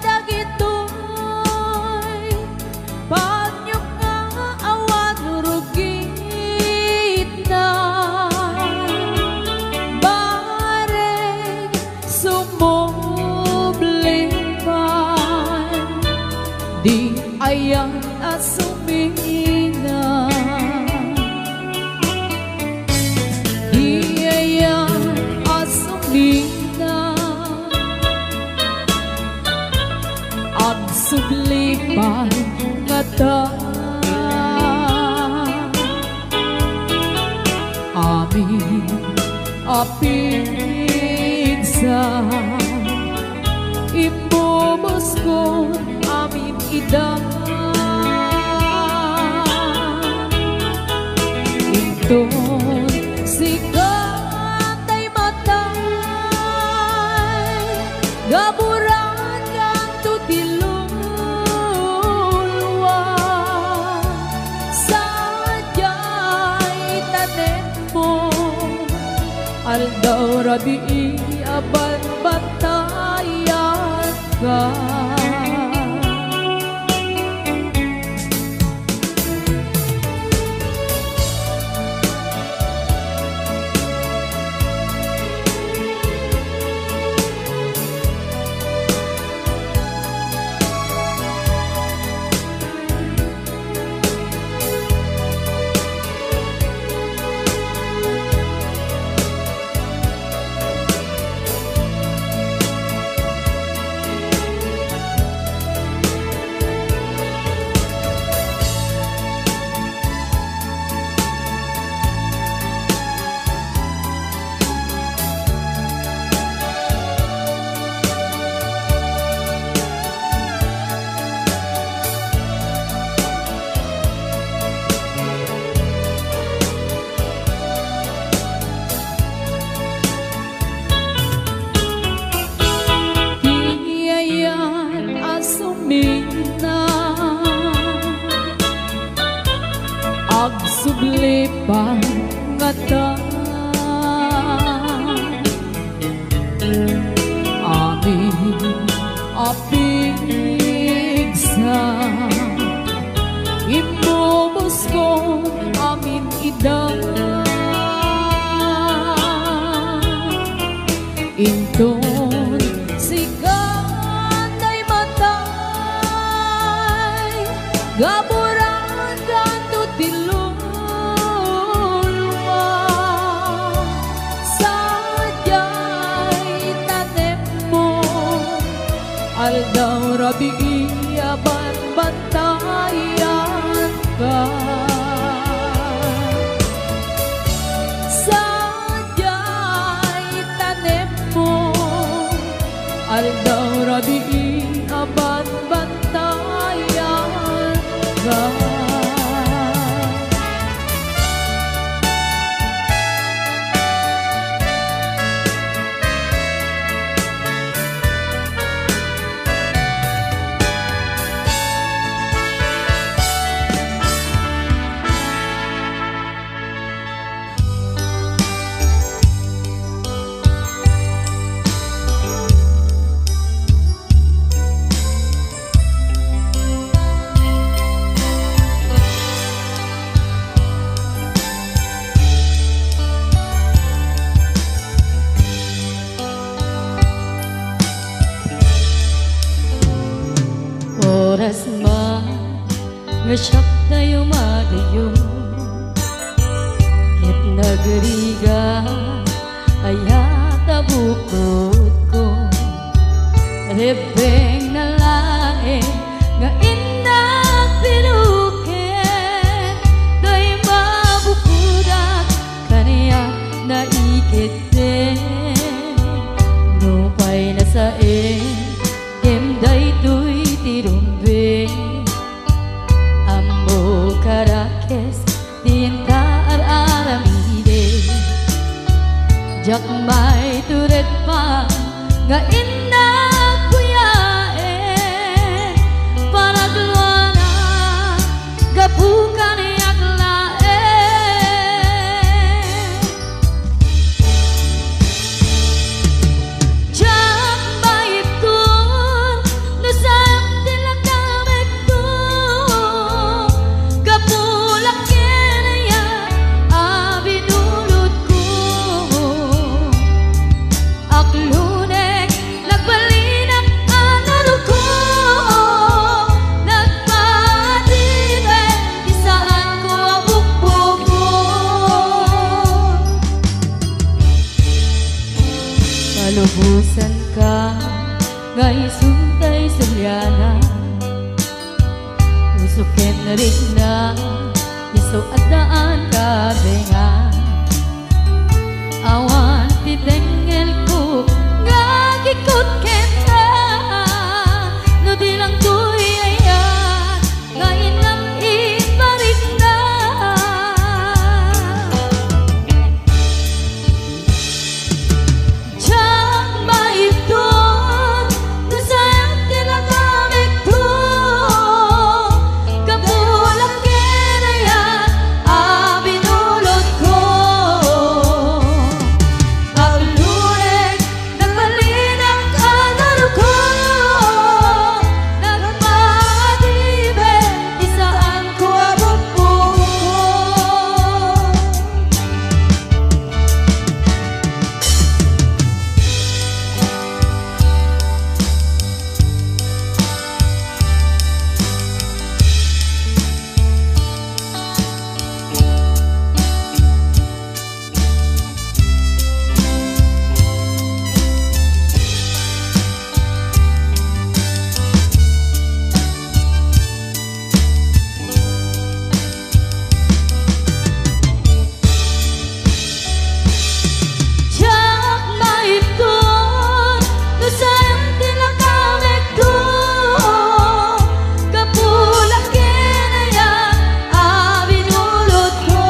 dagitoy panyok nga awan rugit na bareng sumublipan di ayang asumina di ayang asumina ang sublipan nga ta amin apig sa imubos ko amin idang Doon sikatay matay gaburan kang tutilulwa sadyay tanen mo aldaw rabi aban batayan ka sublipan nga ta amin apig sa imubos ko amin idang inton sikatay matay gaburan kan tutilong aldaw rabi aban bantayan ka sadyay tanem mo aldaw rabi aban bantayan ka oras man ngasak tayo madayo ket nagriga ayata bukod ko rebeng na lae nga inang pinuken doy mabukudak kaniya na ikete nupay na sae emday tuy tirumbe ammo karakes tinta aramide jak may turet pa nga inna kuyae para gluana gabukan yak lae Busan ka ngay suntay salyana usukin rin na iso at daan ka benga awan titengel ko ngagikot kenta no di lang tuy ayan ngayon lang ibarik na Diyak maitun no sayang tinagamit ko kapulang kinayan abinulot ko Aulurek nagbalinang kanaro ko nagpadibe isaan ko abupo Diyak maitun no sayang tinagamit ko kapulang kinayan abinulot ko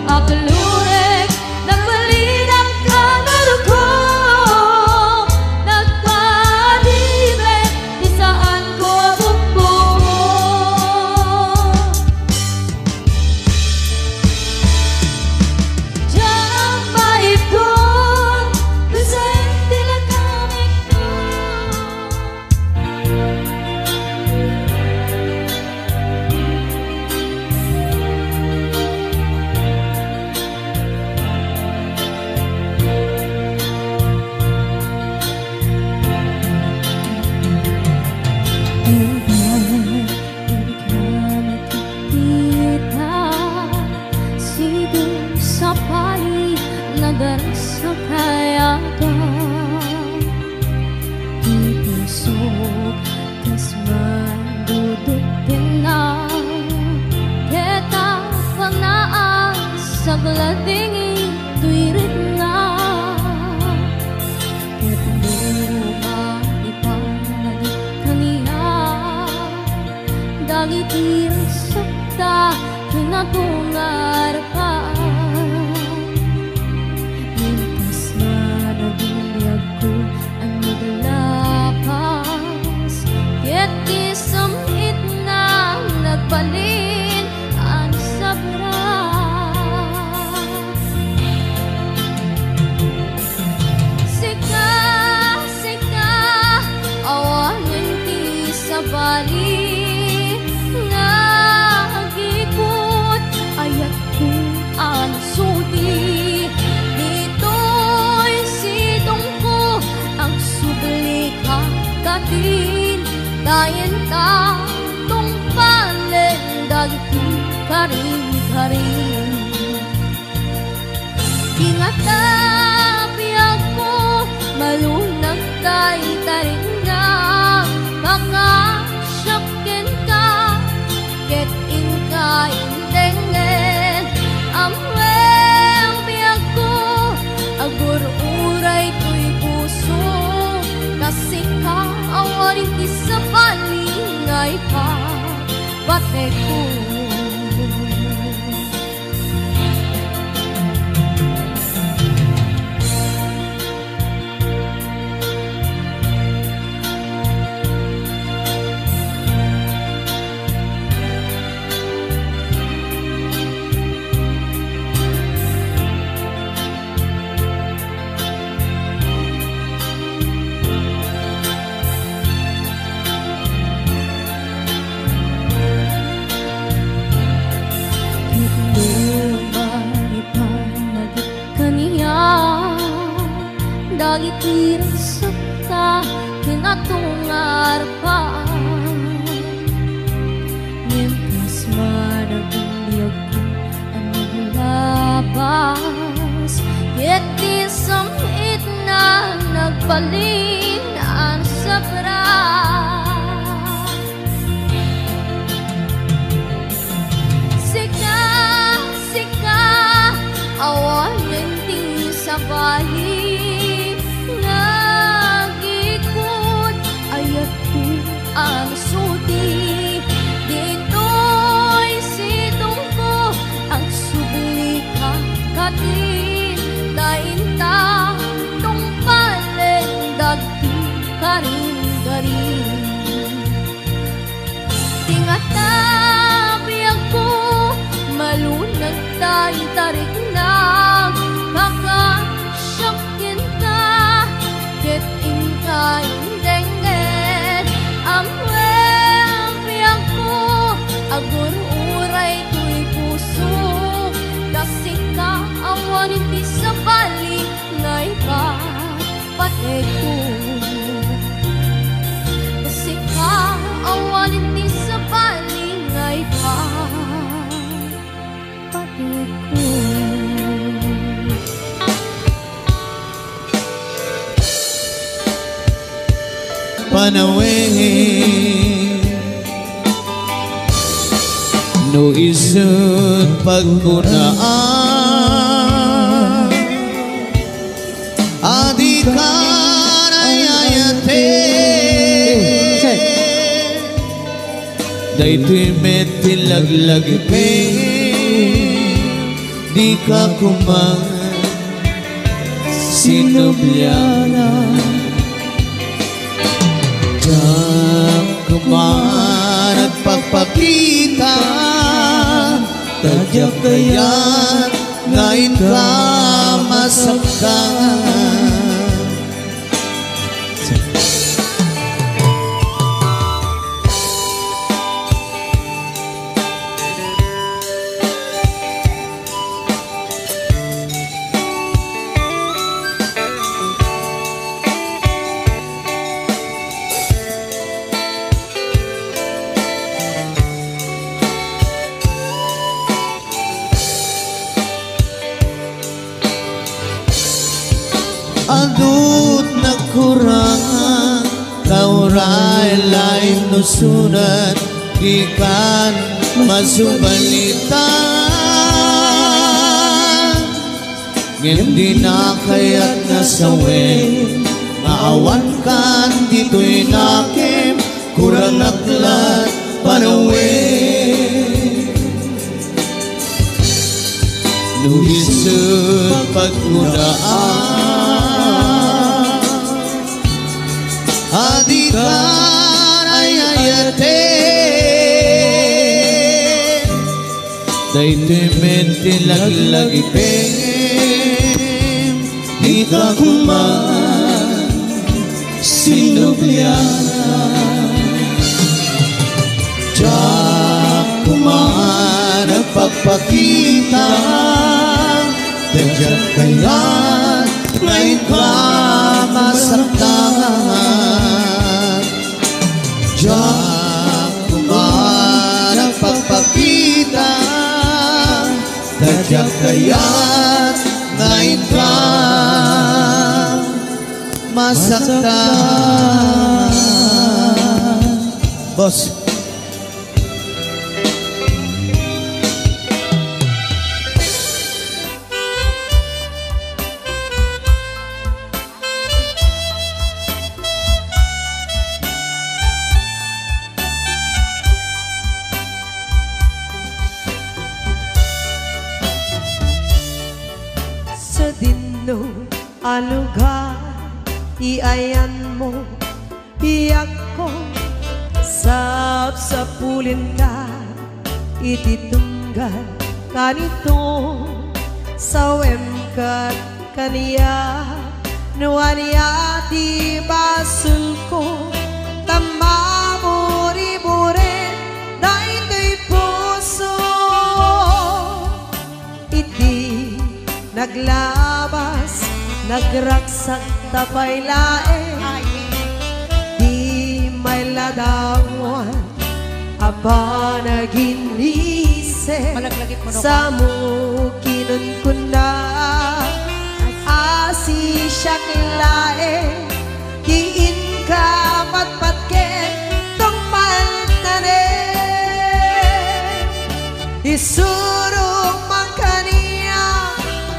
Akalurek nagbalinang kanaro ko nagpadibe isaan ko abupo Diyak maitun no sayang tinagamit ko Sido sa pali nadarasa kaya ka Itusok kas mandudugin na Kita panaan sa glading ituirit na Ket luma ipanagit kaniya Dagit iresakta kinatungar ka Mintas na nagbinyag ko ang naglapas Ket isamit na nagbalin ang sabra Sika, sika, awanin ti sa bali Nagikot ayat ko ang sudi Dito'y sitong ko ang subli kakatin Dayan ta tong palendag karing-karing Ingatabi ako malunag tay-taring na Makasyakin ka ket inkaintengen Amweng biyag ko agur-uray to'y puso Kasi ka awarin ti sa balingay pa Bate ko Dagit iresakta kinatungar pa Mientras managbiag ko ang naglabas Yet di sa balin ang sabra. Sika, sika, awalan din sa bali. Nagikot, ayat ko ang suti. Dito'y sitong ko ang subli ka katin. Dainta nung palendag di karin-garin. Tingatabi ako malunag tayo tarik na. Kakasyakin ka ket inka indengget. Amwebi ako agur uray ko'y puso. Kasi ka awan hindi sa bali ngay ka patay ko. Kasi ka awan hindi sa bali ngay ka patay ko. Panawin no isut pagkunaan adi karayayate daytoy metilaglag pe di ka kumang sinubyana. Diyan kumaan at pagpakita tadyak kaya't ngayon ka masaktan. Adut nakurangan kauray lain nusunan ikan masubalitan hindi na kaya't nasawin maawan kan dito'y nakim kurang naklat panawin luhisut pagkunaan adi karayayate daytoy mentilaglag ipem di ka kuman sinubyana. Diyak kuman ang pagpakita tadyak kaya't ngayon ka masaktan. Diyak kuman ang pagpakita tadyak kaya't ngayon ka masaktan. Boss, sa dinno alugar iayan mo iyak ko sapsapulin ka ititunggal kanito sawem kat kaniya nuaniya di basul ko tamamuri-burin na ito'y puso iti naglabas nagraksak tapay lae di may ladawan aba naginise sa mukinun ko na asi siya kilae Isurong man kaniya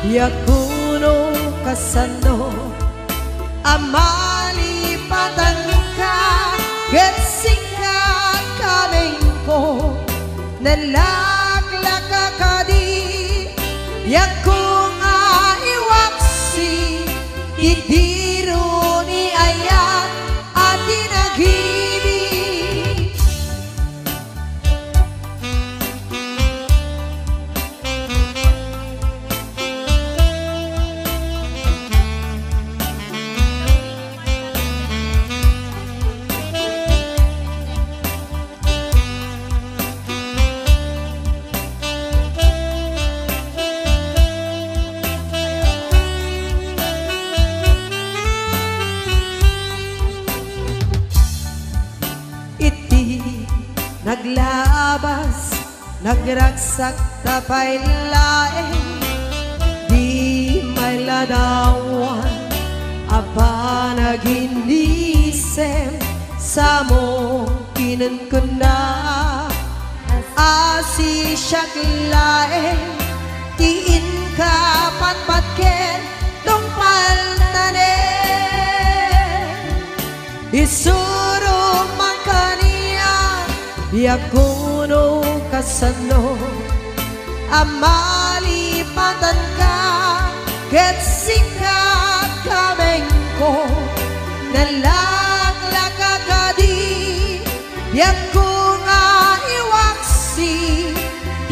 yakuno kasano amalipatan ka gesika kamengko nalaglaka kadi yakung iwaksi idiro ni ayat ati nagibi naglabas, nagragsak tapay laeng di may ladawan apa naginisem sa mo kinunkuna asi siyak laeng tiin ka patpatken tungpal tanen isuro yakuno kasano amalipatan ka ketsika kamengko nalaglaka kadi yakunga iwaksi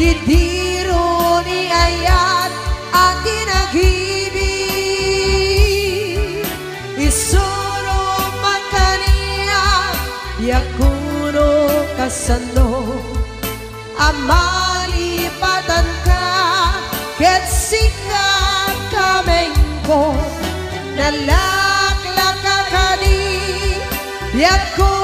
didiro ni ayat ati nagibi isuro makaniya yakuno kasano amalipatan ka ketsika kamengko nalaglaka kadi yakuno